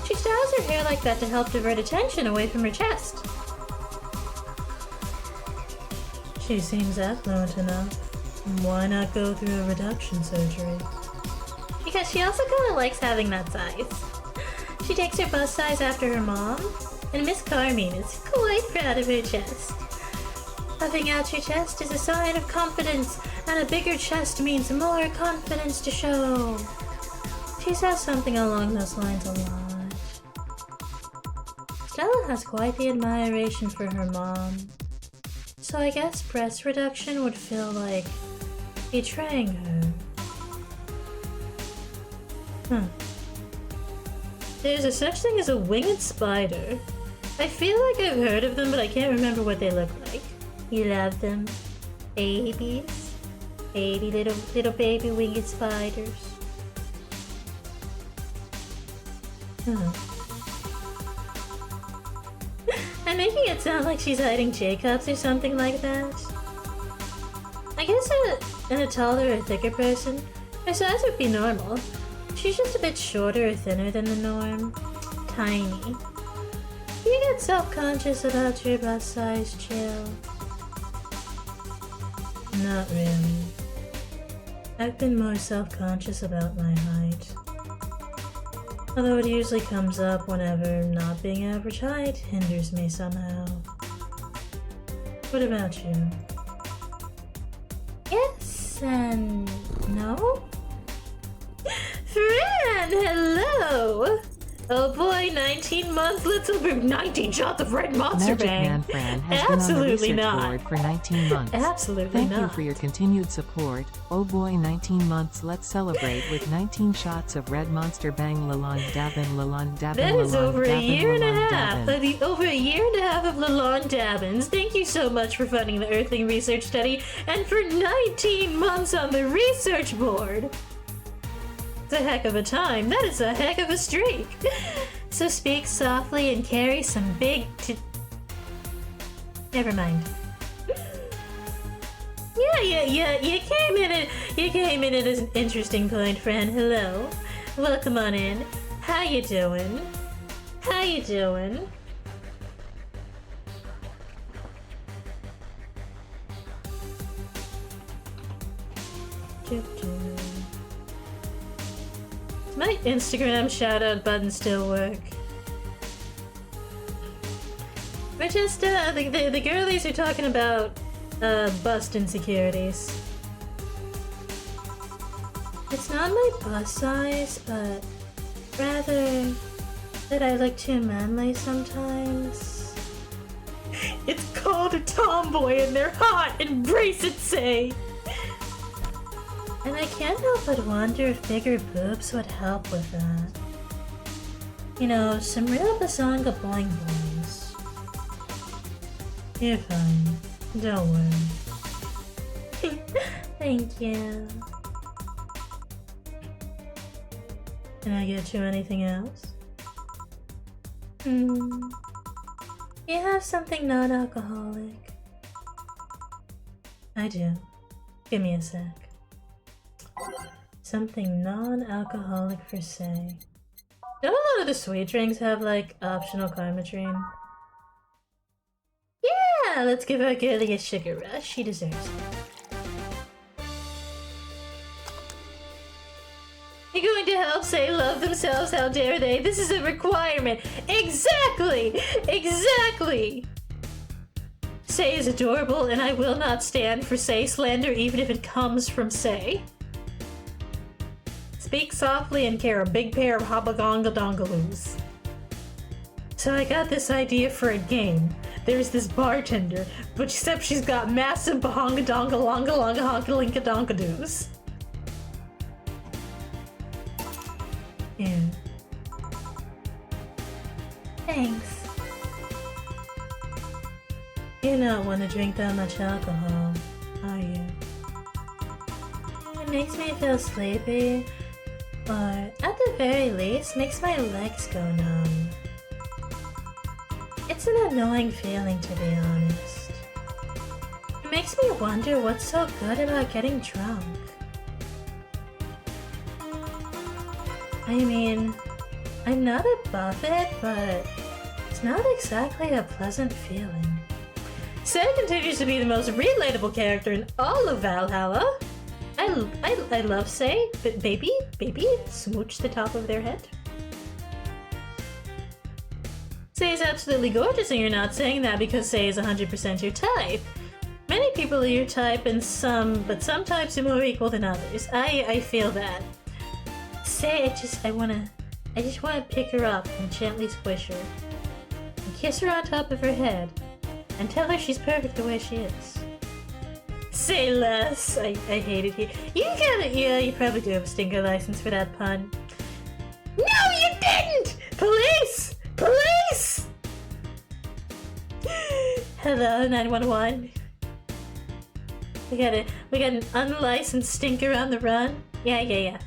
She styles her hair like that to help divert attention away from her chest. She seems affluent enough. Why not go through a reduction surgery? Because she also kind of likes having that size. She takes her bust size after her mom, and Miss Carmine is quite proud of her chest. Puffing out your chest is a sign of confidence, and a bigger chest means more confidence to show. She says something along those lines a lot. Stella has quite the admiration for her mom, so I guess breast reduction would feel like betraying her. There's a such thing as a winged spider. I feel like I've heard of them, but I can't remember what they look like. You love them? Babies? Little baby winged spiders. I'm making it sound like she's hiding J-cups or something like that. I guess in a taller or thicker person, her size would be normal. She's just a bit shorter or thinner than the norm. Tiny. You get self-conscious about your bust size, Chill? Not really. I've been more self-conscious about my height. Although it usually comes up whenever not being average height hinders me somehow. What about you? Yes and no? Fran, hello! Oh boy, 19 months, let's celebrate 19 shots of Red Monster Magic Bang! Man Fran has Absolutely been on the not. research board for 19 months. Absolutely Thank not. you for your continued support. Oh boy, 19 months, let's celebrate with 19 shots of Red Monster Bang. Lalonde Dabbin, Lalonde Dabbin, That is Lalonde over a Dabbin, year and a Lalonde half. Dabbin. Over a year and a half of Lalonde Dabbins. Thank you so much for funding the Earthling Research Study and for 19 months on the research board. It's a heck of a time. That is a heck of a streak. So speak softly and carry some big Never mind. Yeah, you came in at an interesting point, friend. Hello. Welcome on in. How you doing? How you doing? Does my Instagram shout-out button still work? We're just, the girlies are talking about, bust insecurities. It's not my bust size, but rather that I look too manly sometimes. It's called a tomboy and they're hot! Embrace it, say! And I can't help but wonder if bigger boobs would help with that. You know, some real bazonga boing boings. You're fine. Don't worry. Thank you. Can I get you anything else? You have something non-alcoholic? I do. Give me a sec. Something non-alcoholic for say. Don't a lot of the sweet drinks have like optional carmatrine? Yeah, let's give our girlie a sugar rush. She deserves it. You're going to help Say love themselves, how dare they? This is a requirement. Exactly! Exactly! Say is adorable, and I will not stand for Say slander even if it comes from Say. Speak softly and carry a big pair of hobagonga dongaloos. So I got this idea for a game. There's this bartender, but except she's got massive bahonga donga longa longa honka linka donkadoos. Yeah. Thanks. You not want to drink that much alcohol, are you? It makes me feel sleepy, or at the very least, makes my legs go numb. It's an annoying feeling, to be honest. It makes me wonder what's so good about getting drunk. I mean, I'm not above it, but it's not exactly a pleasant feeling. Say continues to be the most relatable character in all of Valhalla. I love Say, but baby, smooch the top of their head. Say is absolutely gorgeous, and you're not saying that because Say is 100% your type. Many people are your type, but some types are more equal than others. I feel that. Say, I just wanna pick her up and gently squish her, and kiss her on top of her head, and tell her she's perfect the way she is. Say less. I hate it here. You probably do have a stinker license for that pun. No, you didn't! Police! Police! Hello, 911. We got an unlicensed stinker on the run. Yeah.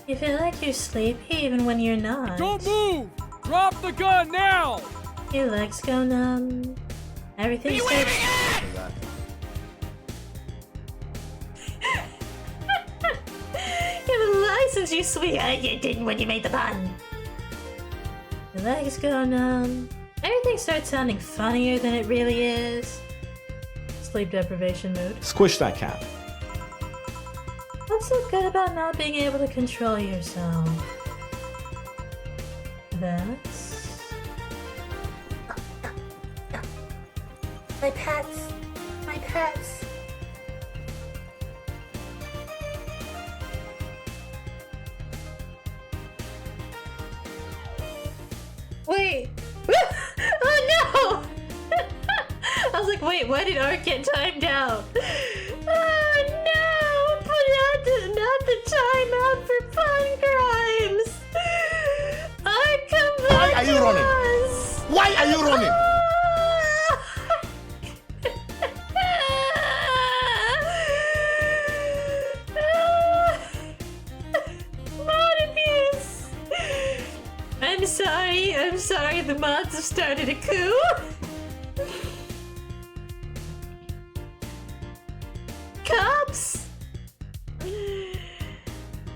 You feel like you're sleepy even when you're not. Don't move! Drop the gun now! Your legs go numb. Everything starts. You have a license, you sweetheart. You didn't when you made the pun. Your legs go numb. Everything starts sounding funnier than it really is. Sleep deprivation mood. Squish that cat. What's so good about not being able to control yourself? That's... My pets. My pets. Wait! Oh no! I was like, wait, why did Art get timed out? Oh no! But not the timeout for fun crimes! Art, come back! Why are you running? us! Why are you running? I'm sorry, the mods have started a coup. Cops!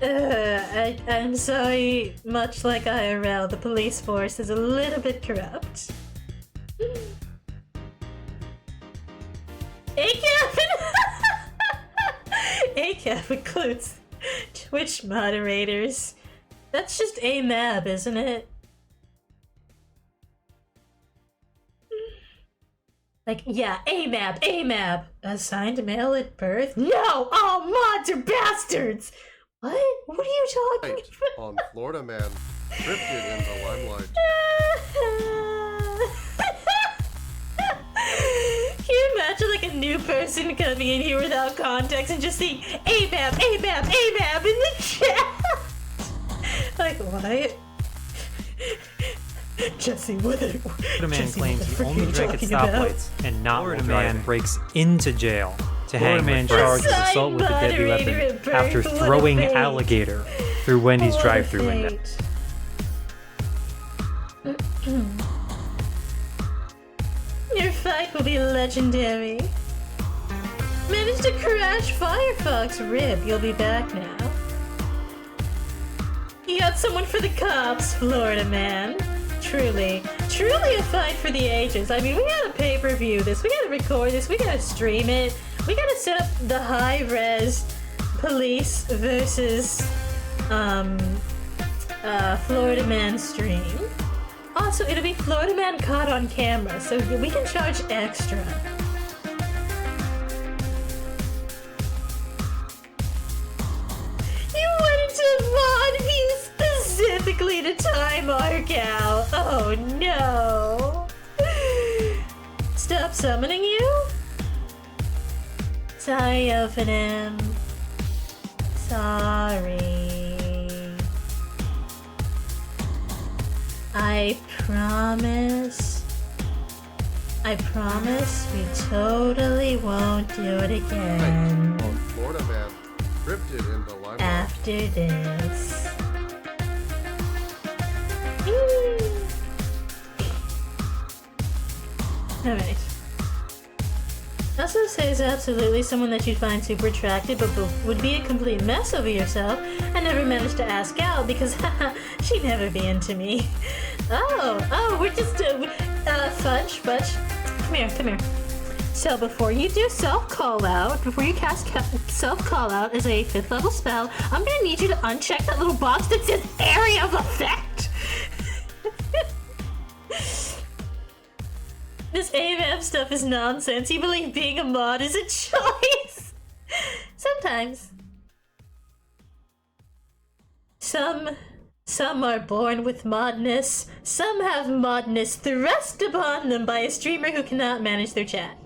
I'm sorry, much like IRL, the police force is a little bit corrupt. ACAP includes Twitch moderators. That's just AMAB, isn't it? Like, yeah, AMAB. Assigned male at birth? No! All mods are bastards! What? What are you talking about? On Florida Man, drifted in the limelight. Can you imagine like a new person coming in here without context and just seeing AMAB in the chat? Like, what? Jesse, Florida Man claims he only drank at stoplights and not while driving. Breaks into jail to hang man charged with assault with a deadly weapon after throwing alligator through Wendy's drive-thru window. Your fight will be legendary. Managed to crash Firefox. RIP, you'll be back now. You got someone for the cops, Florida Man. Truly a fight for the ages. I mean, we gotta pay-per-view this, we gotta record this, we gotta stream it, we gotta set up the high-res police versus, Florida Man stream. Also, it'll be Florida Man caught on camera, so we can charge extra. You went into VOD view specifically to time Arc out. Oh no. Stop summoning you? Sorry, Ophanim. Sorry. I promise we totally won't do it again. Oh, Florida man drifted into limelight. After this. Alright. Also says absolutely someone that you'd find super attractive but would be a complete mess over yourself and never managed to ask out because haha, she'd never be into me. Oh, we're just fudge. Come here. So before you do self-call out, before you cast self-call out as a 5th level spell, I'm gonna need you to uncheck that little box that says area of effect. This AMAP stuff is nonsense. You believe being a mod is a choice? Sometimes. Some are born with modness. Some have modness thrust upon them by a streamer who cannot manage their chat.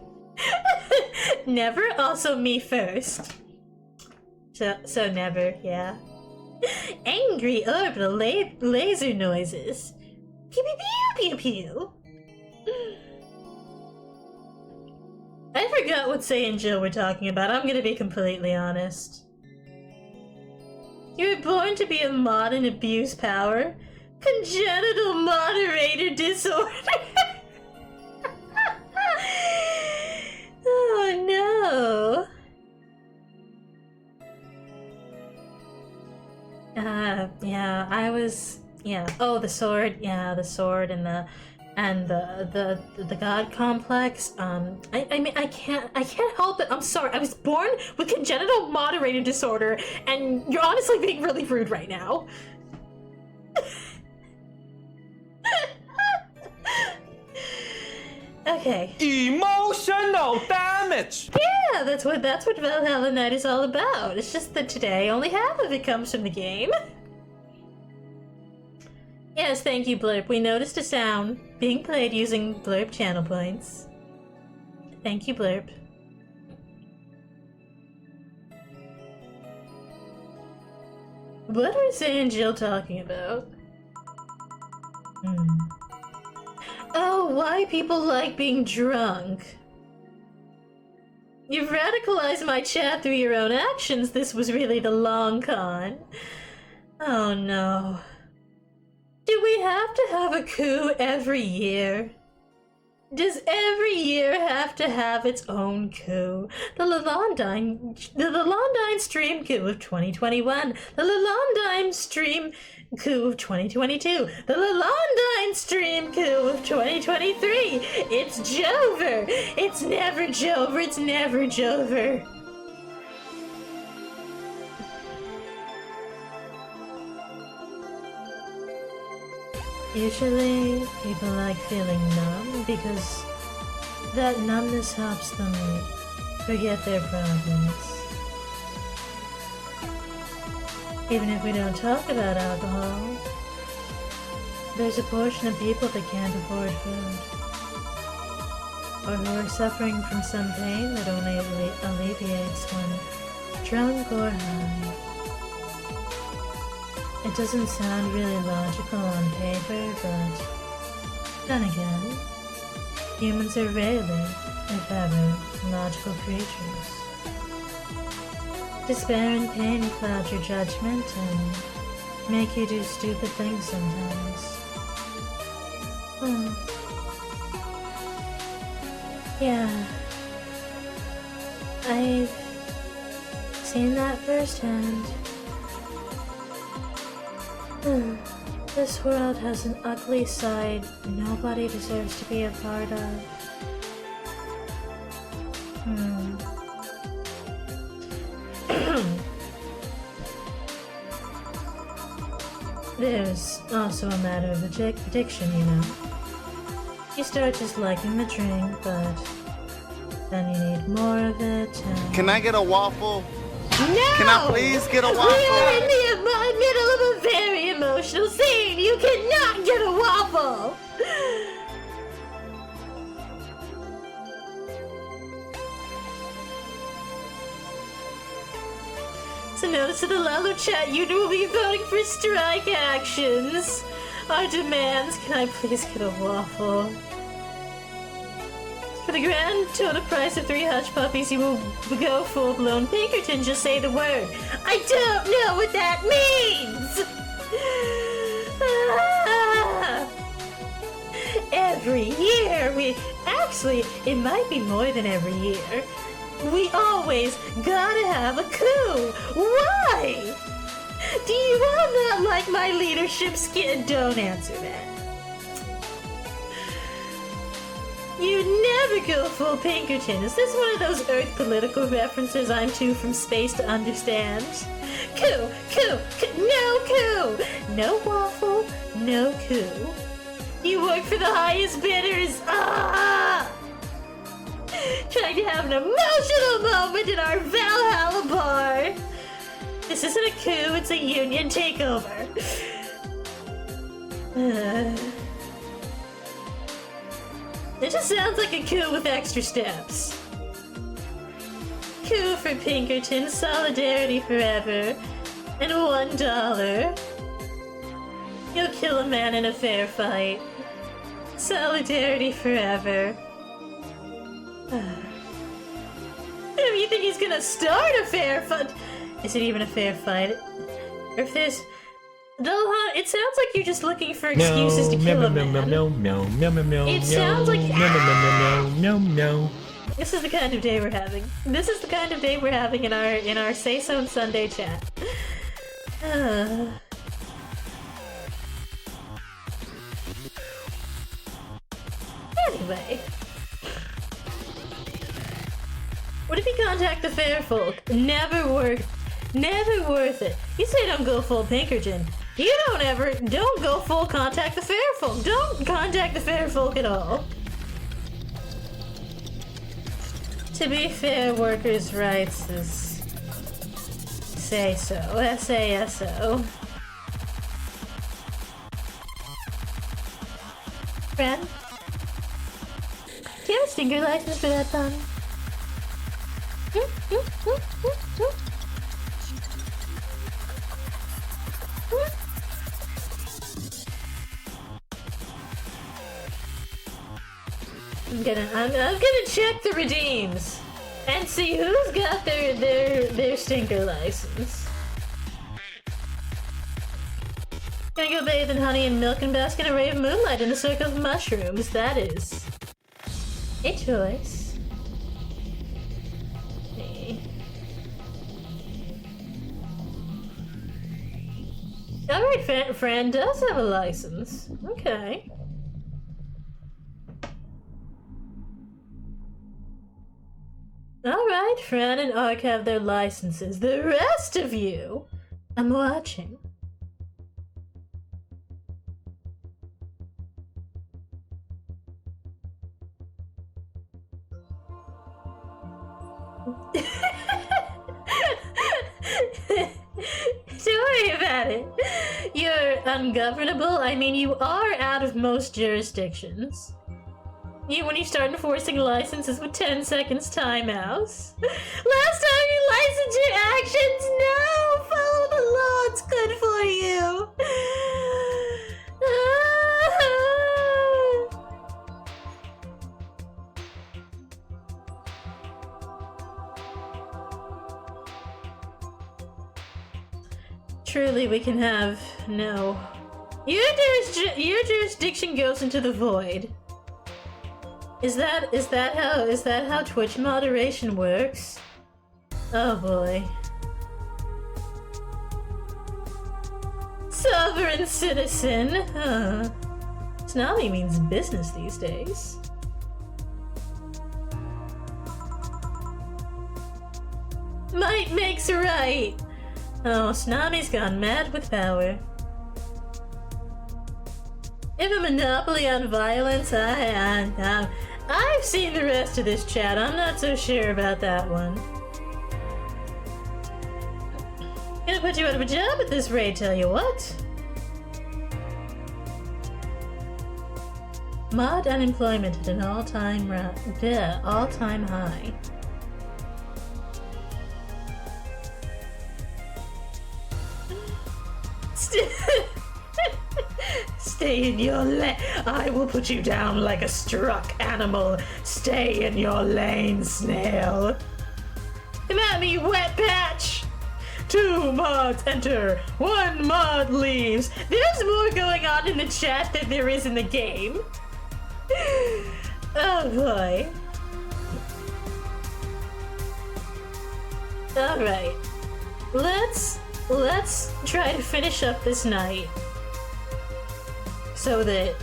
Never, also me first. So never, yeah. Angry orbital laser noises. Pew pew pew pew pew. I forgot what Say and Jill were talking about. I'm gonna be completely honest. You were born to be a mod and abuse power. Congenital moderator disorder. Oh no. Yeah, I was. Yeah. Oh, the sword. Yeah, the sword and the god complex. I mean, I can't help it. I'm sorry. I was born with congenital moderator disorder, and you're honestly being really rude right now. Okay. Emotional damage! Yeah, that's what Valhalla Night is all about. It's just that today only half of it comes from the game. Yes, thank you, Blurp. We noticed a sound being played using Blurp channel points. Thank you, Blurp. What are Zay and Jill talking about? Oh, why people like being drunk. You've radicalized my chat through your own actions. This was really the long con. Oh no. Do we have to have a coup every year? Does every year have to have its own coup? The Lalandine stream coup of 2021. The Lalandine stream coup of 2022. The Lalandine stream coup of 2023. It's Jover. It's never Jover. It's never Jover. Usually, people like feeling numb because that numbness helps them forget their problems. Even if we don't talk about alcohol, there's a portion of people that can't afford food, or who are suffering from some pain that only alleviates when drunk or high. It doesn't sound really logical on paper, but then again, humans are rarely, if ever, logical creatures. Despair and pain cloud your judgment and make you do stupid things sometimes. Yeah. I've seen that firsthand. This world has an ugly side nobody deserves to be a part of. There's also a matter of addiction, you know. You start just liking the drink, but then you need more of it. Can I get a waffle? No! Can I please get a waffle? We are in the middle of a very emotional scene! You cannot get a waffle! So notice to the Lalo chat, you will be voting for strike actions. Our demands, can I please get a waffle? For the grand total price of 3 hush puppies, you will go full-blown Pinkerton. Just say the word. I don't know what that means! Every year, actually, it might be more than every year. We always gotta have a coup. Why? Do you all not like my leadership skin? Don't answer that. You never go full Pinkerton. Is this one of those Earth political references I'm too from space to understand? Coup, coup, no coup! No waffle, no coup. You work for the highest bidders. Ah! Trying to have an emotional moment in our Valhalla bar. This isn't a coup, it's a union takeover. It just sounds like a coup with extra steps. Coup for Pinkerton, solidarity forever, and $1. You'll kill a man in a fair fight. Solidarity forever. You think he's gonna start a fair fight? Is it even a fair fight? Or if there's... it sounds like you're just looking for excuses to kill a man. It sounds like... No. This is the kind of day we're having. This is the kind of day we're having in our Say So on Sunday chat. Anyway. What if you contact the fair folk? Never worth it. You say don't go full Pinkerton. You don't go full contact the fair folk. Don't contact the fair folk at all. To be fair, workers' rights is... Say so. S-A-S-O. Friend? Do you have a stinger license for that pun? I'm gonna check the redeems and see who's got their stinker license. Gonna go bathe in honey and milk and bask in a ray of moonlight in a circle of mushrooms. That is a choice. Alright, Fran does have a license. Okay. Alright, Fran and Ark have their licenses. The rest of you, I'm watching. Don't worry about it. You're ungovernable. I mean, you are out of most jurisdictions. When you start enforcing licenses with 10 seconds timeouts. Last time you licensed your actions, no! Follow the law, it's good for you. Truly, we can have no. Your jurisdiction goes into the void. Is that how Twitch moderation works? Oh boy. Sovereign citizen. Huh. Tsunami means business these days. Might makes right. Oh, Tsunami's gone mad with power. If a monopoly on violence, I've seen the rest of this chat. I'm not so sure about that one. Gonna put you out of a job at this rate, tell you what. Mod unemployment at an all-time high. Stay in your lane. I will put you down like a struck animal. Stay in your lane, snail. Come at me, wet patch. 2 mods enter, 1 mod leaves. There's more going on in the chat than there is in the game. Oh boy. Alright. Let's try to finish up this night. So that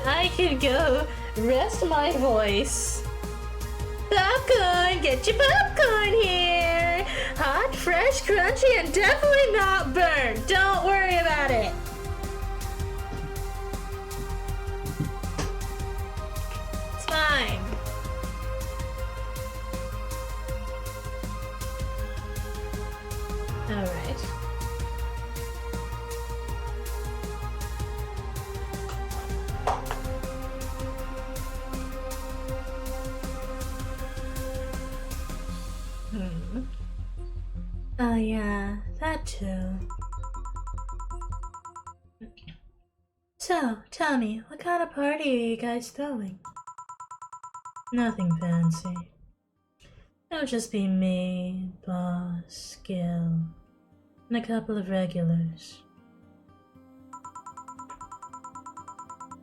I can go rest my voice. Popcorn! Get your popcorn here! Hot, fresh, crunchy, and definitely not burnt. Don't worry about it. It's fine. Alright. Oh yeah, that too. So, tell me, what kind of party are you guys throwing? Nothing fancy. It'll just be me, Boss, Gil, and a couple of regulars.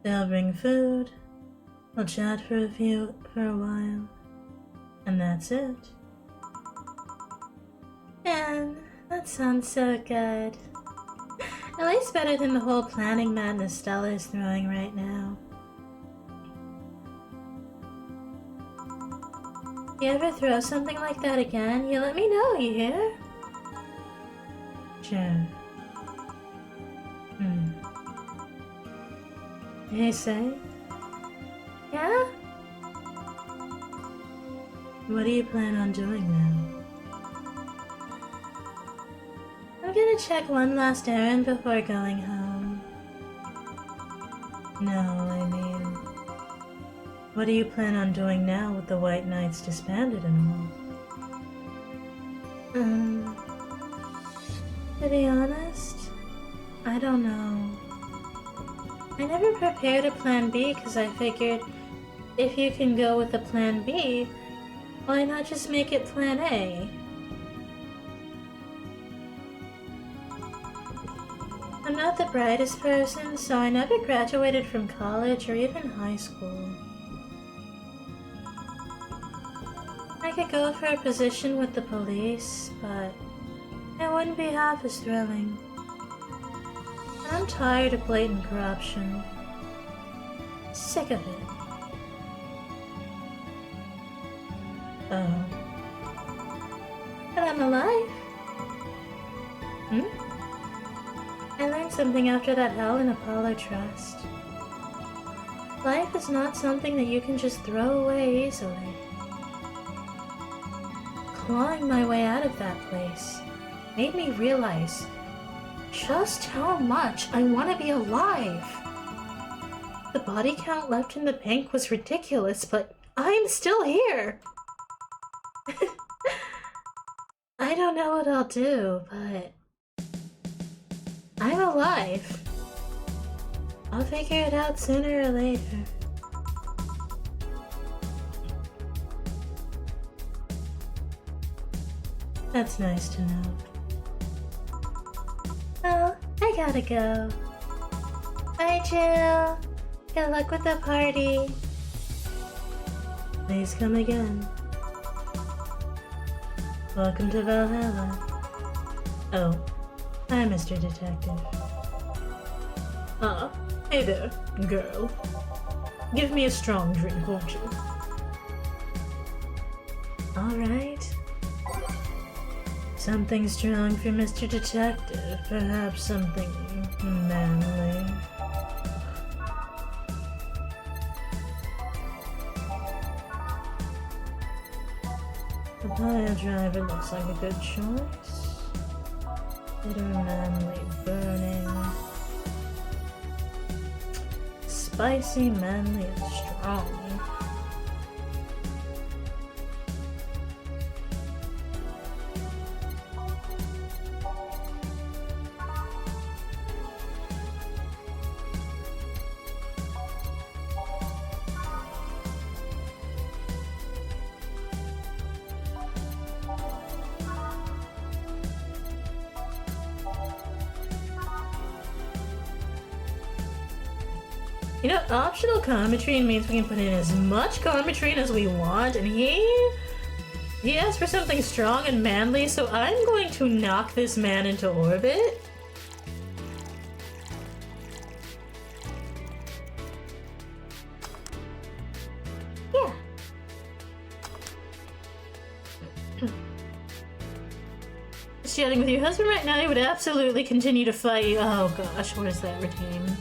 They'll bring food, we'll chat for a while, and that's it. Man, that sounds so good. At least better than the whole planning madness Stella is throwing right now. You ever throw something like that again, you let me know, you hear? Sure. Hey, say? Yeah? What do you plan on doing now? I'm gonna check one last errand before going home. No, I mean... What do you plan on doing now with the White Knights disbanded and all? To be honest, I don't know. I never prepared a plan B because I figured if you can go with a plan B, why not just make it plan A? I'm not the brightest person, so I never graduated from college or even high school. I could go for a position with the police, but it wouldn't be half as thrilling. I'm tired of blatant corruption. Sick of it. Oh. But I'm alive. I learned something after that hell in Apollo Trust. Life is not something that you can just throw away easily. Clawing my way out of that place made me realize just how much I want to be alive. The body count left in the bank was ridiculous, but I'm still here. I don't know what I'll do, but I'm alive. I'll figure it out sooner or later. That's nice to know. Well, I gotta go. Bye, Jill. Good luck with the party. Please come again. Welcome to Valhalla. Oh, hi, Mr. Detective. Ah, hey there, girl. Give me a strong drink, won't you? Alright. Something strong for Mr. Detective. Perhaps something manly. The pile driver looks like a good choice. Bitter, manly, burning. Spicy, manly, and strong. You know, optional karmatrine means we can put in as much karmatrine as we want, and he asked for something strong and manly, so I'm going to knock this man into orbit. Yeah. Just chatting with your husband right now, he would absolutely continue to fight you. Oh gosh, where's that routine?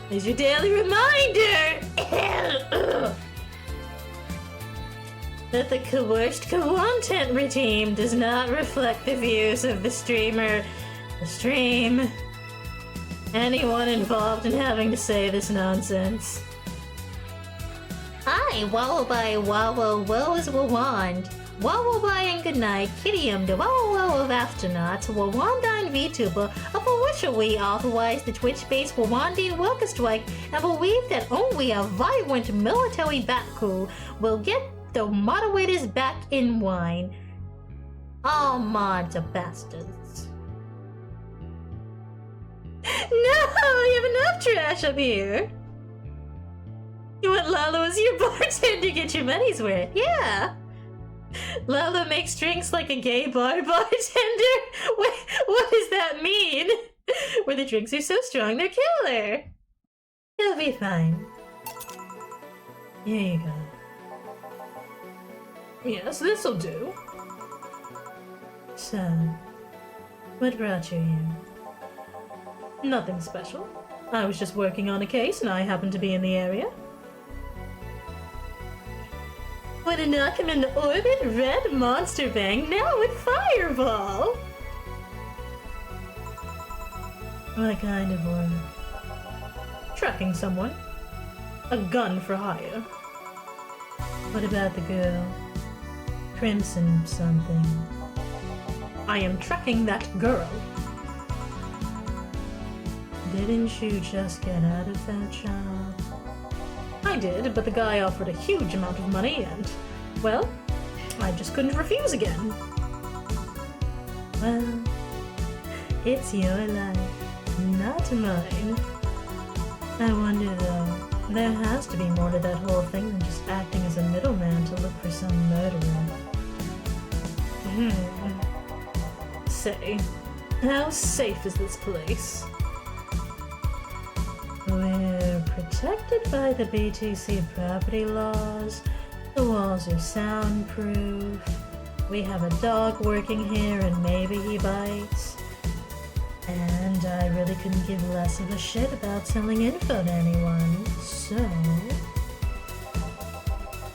There's your daily reminder! That the coerced content routine does not reflect the views of the streamer, the stream, anyone involved in having to say this nonsense. Hi, Wawabai Wawa Woes Wawand. Wawabai and goodnight, Kidium the Wawa of astronauts, Wawandine VTuber, upon which we authorize the Twitch-based Wawandine worker strike and believe that only a violent military bat coup will get the moderators back in line. All mods are bastards. No, you have enough trash up here! You want Lalo as your bartender to get your money's worth? Yeah. Lalo makes drinks like a gay bar bartender? What does that mean? Where the drinks are so strong they're killer. It'll be fine. Here you go. Yes, this'll do. So, what brought you here? Nothing special. I was just working on a case and I happened to be in the area. Wanna knock him into orbit? Red Monster Bang now with Fireball! What kind of work? Tracking someone. A gun for hire. What about the girl? Crimson something. I am tracking that girl. Didn't you just get out of that job? I did, but the guy offered a huge amount of money and, well, I just couldn't refuse again. Well, it's your life, not mine. I wonder though, there has to be more to that whole thing than just acting as a middleman to look for some murderer. Say, how safe is this place? We're protected by the BTC property laws. The walls are soundproof. We have a dog working here and maybe he bites. And I really couldn't give less of a shit about selling info to anyone, so...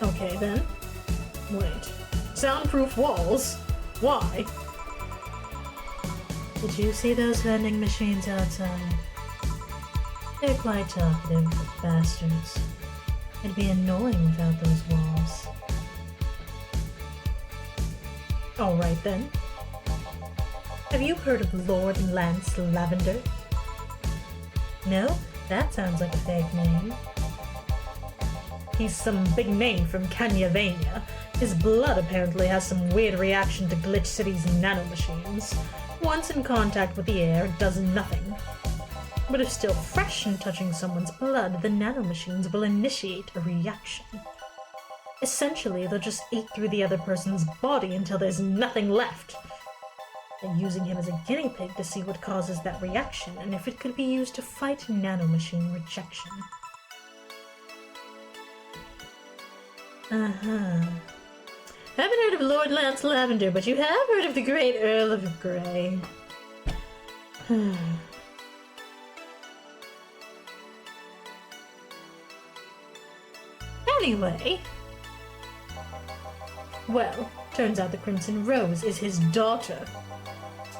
Okay then. Wait. Soundproof walls? Why? Did you see those vending machines outside? They're quite talkative, bastards. It'd be annoying without those walls. Alright then. Have you heard of Lord Lance Lavender? No? That sounds like a fake name. He's some big name from Kanyavania. His blood apparently has some weird reaction to Glitch City's nanomachines. Once in contact with the air, it does nothing. But if still fresh in touching someone's blood, the nanomachines will initiate a reaction. Essentially, they'll just eat through the other person's body until there's nothing left. They're using him as a guinea pig to see what causes that reaction, and if it could be used to fight nanomachine rejection. Uh-huh. Haven't heard of Lord Lance Lavender, but you have heard of the great Earl of Grey. Anyway. Well, turns out the Crimson Rose is his daughter.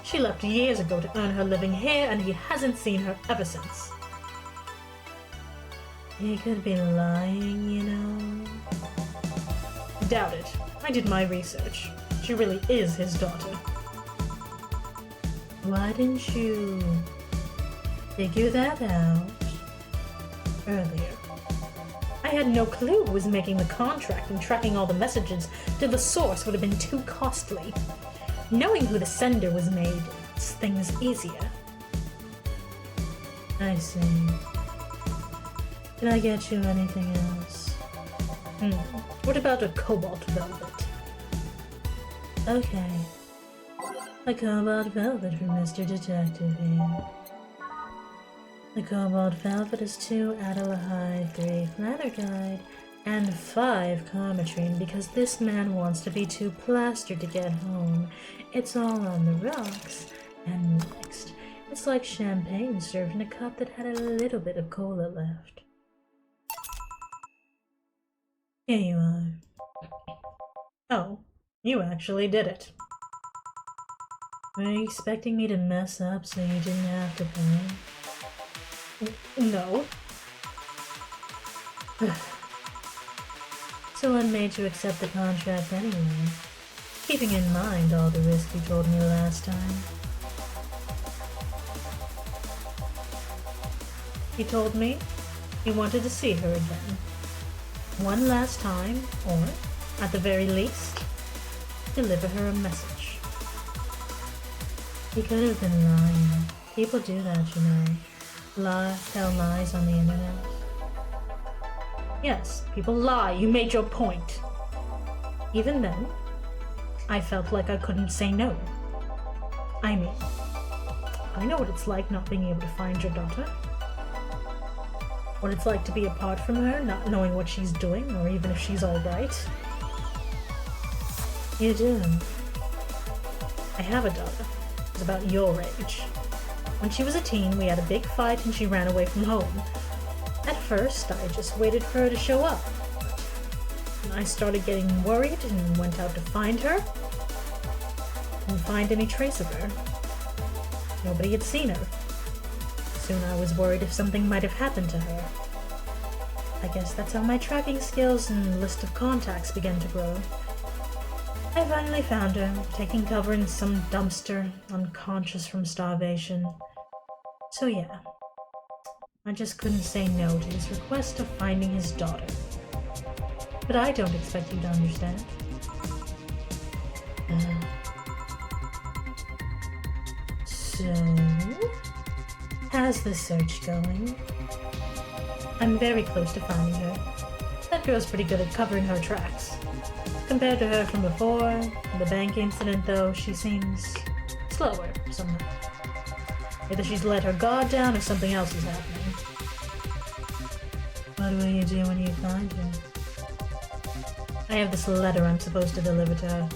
She left years ago to earn her living here, and he hasn't seen her ever since. He could be lying, you know. Doubt it. I did my research. She really is his daughter. Why didn't you figure that out earlier? I had no clue who was making the contract, and tracking all the messages to the source would have been too costly. Knowing who the sender was made things easier. I see. Can I get you anything else? What about a cobalt velvet? Okay. A cobalt velvet for Mr. Detective here. The cobalt velvet is 2 Adelaide, 3 Flatterguide, and 5 Carmetrine because this man wants to be too plastered to get home. It's all on the rocks and mixed. It's like champagne served in a cup that had a little bit of cola left. Here you are. Oh, you actually did it. Were you expecting me to mess up so you didn't have to pay? No. So what made you accept the contract anyway? Keeping in mind all the risk you told me last time. He told me he wanted to see her again. One last time, or, at the very least, deliver her a message. He could have been lying. People do that, you know. Tell lies on the internet. Yes, people lie. You made your point. Even then, I felt like I couldn't say no. I mean, I know what it's like not being able to find your daughter. What it's like to be apart from her, not knowing what she's doing, or even if she's alright. You do. I have a daughter. She's about your age. When she was a teen, we had a big fight and she ran away from home. At first, I just waited for her to show up. And I started getting worried and went out to find her. Didn't find any trace of her. Nobody had seen her. Soon I was worried if something might have happened to her. I guess that's how my tracking skills and list of contacts began to grow. I finally found her, taking cover in some dumpster, unconscious from starvation. So yeah, I just couldn't say no to his request of finding his daughter. But I don't expect you to understand. So, how's the search going? I'm very close to finding her. That girl's pretty good at covering her tracks. Compared to her from before, the bank incident though, she seems slower somehow. Either she's let her guard down or something else is happening. What will you do when you find her? I have this letter I'm supposed to deliver to her.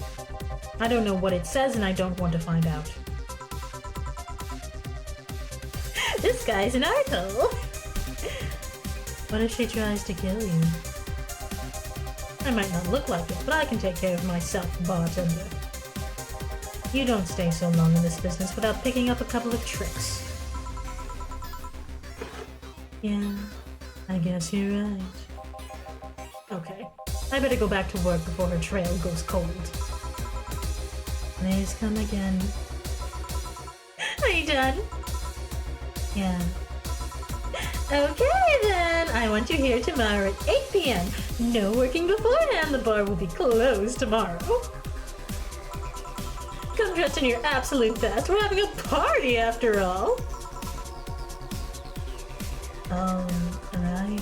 I don't know what it says and I don't want to find out. This guy's an arsehole. What if she tries to kill you? I might not look like it, but I can take care of myself, bartender. You don't stay so long in this business without picking up a couple of tricks. Yeah, I guess you're right. Okay, I better go back to work before her trail goes cold. Please come again. Are you done? Yeah. Okay then, I want you here tomorrow at 8 p.m. No working beforehand, the bar will be closed tomorrow. Come dressed in your absolute best, we're having a party after all. Oh, right.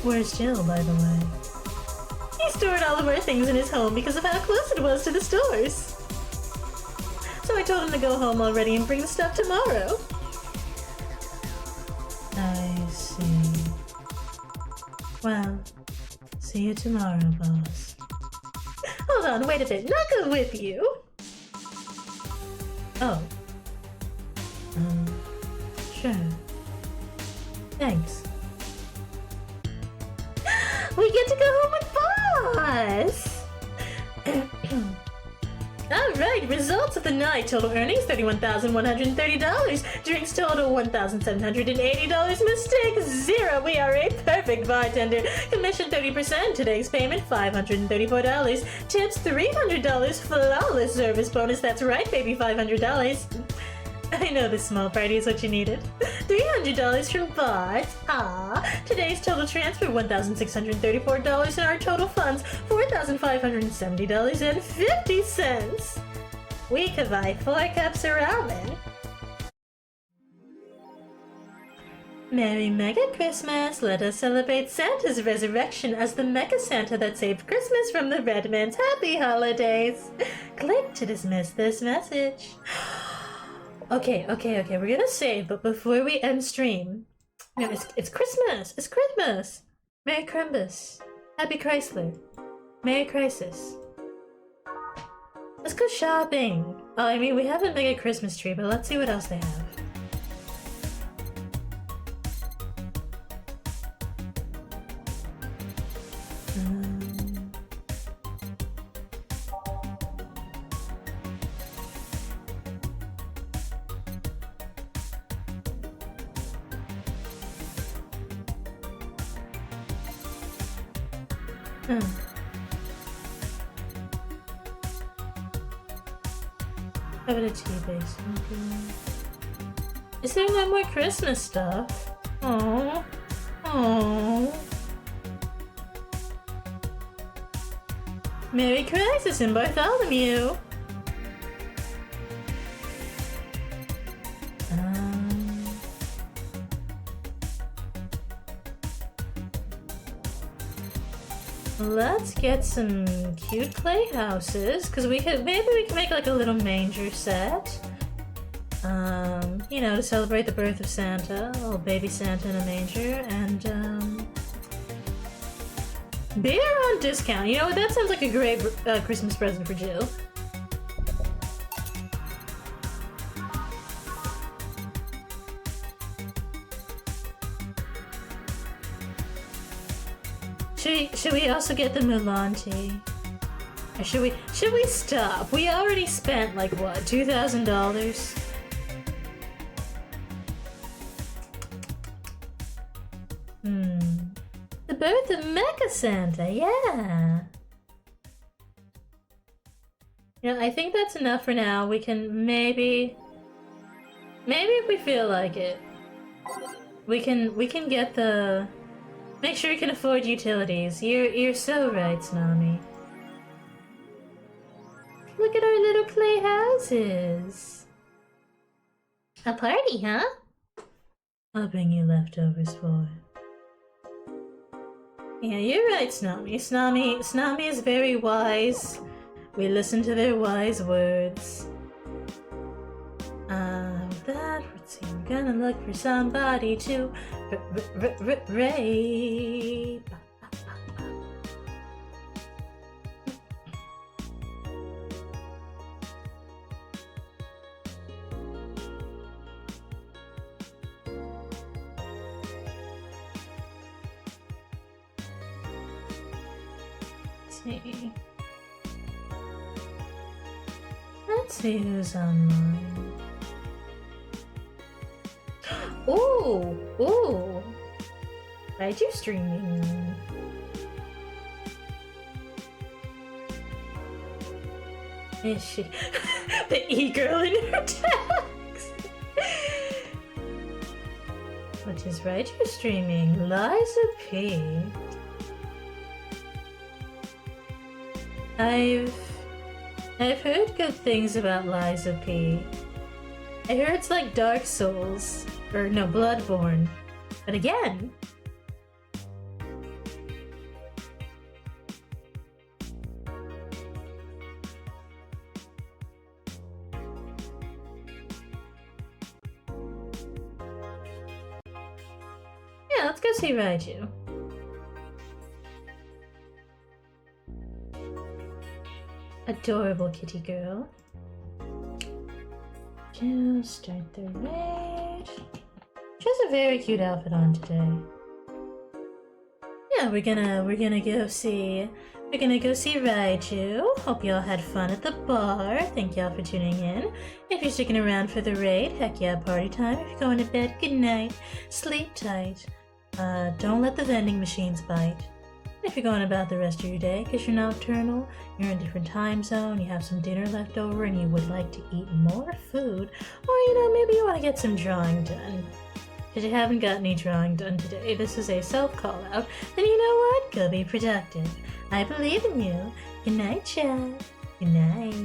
Where's Jill, by the way? He stored all of our things in his home because of how close it was to the stores. So I told him to go home already and bring the stuff tomorrow. I see. Well, see you tomorrow, boss. Hold on, wait a bit, not go with you. Oh. Sure. Thanks. We get to go home with boss! Alright, results of the night. Total earnings $31,130. Drinks total $1,780. Mistake 0. We are a perfect bartender. Commission 30%. Today's payment $534. Tips $300. Flawless service bonus. That's right, baby, $500. I know this small party is what you needed. $300 from Bart. Today's total transfer $1,634 and our total funds $4,570.50. We could buy 4 cups of ramen. Merry Mega Christmas! Let us celebrate Santa's resurrection as the Mega Santa that saved Christmas from the Red Man's happy holidays. Click to dismiss this message. Okay, we're gonna save, but before we end stream... No, it's Christmas! It's Christmas! Merry Crimbus! Happy Chrysler! Merry Crisis! Let's go shopping! Oh, I mean, we have a Mega Christmas tree, but let's see what else they have. Have it a tea base. Is there no more Christmas stuff? Oh, Merry Crisis in Bartholomew. Let's get some cute clay houses, because maybe we can make like a little manger set. You know, to celebrate the birth of Santa, a little baby Santa in a manger, and beer on discount. You know, that sounds like a great Christmas present for Jill. Should we also get the Mulan tea? Or should we stop? We already spent like what, $2,000? The birth of Mecha Santa, yeah. Yeah, I think that's enough for now. We can maybe if we feel like it, we can get the. Make sure you can afford utilities. You're so right, Tsunami. Look at our little clay houses. A party, huh? I'll bring you leftovers for it. Yeah, you're right, Tsunami. Tsunami is very wise. We listen to their wise words. Let's see, we're gonna look for somebody to rape. Let's see who's online. Ooh! Right, you streaming? Is she the e-girl in her text? Which is right, you're streaming Liza P. I've heard good things about Liza P. I heard it's like Dark Souls. Or no, Bloodborne. But again... Yeah, let's go see Raiju. Adorable kitty girl. Just start the raid. She has a very cute outfit on today. Yeah, we're gonna go see Raiju. Hope y'all had fun at the bar. Thank y'all for tuning in. If you're sticking around for the raid, heck yeah, party time. If you're going to bed, good night. Sleep tight. Don't let the vending machines bite. If you're going about the rest of your day, because you're nocturnal, you're in a different time zone, you have some dinner left over, and you would like to eat more food, or maybe you want to get some drawing done. Because you haven't got any drawing done today, this is a self-call out, then you know what? Go be productive. I believe in you. Good night, chat. Good night.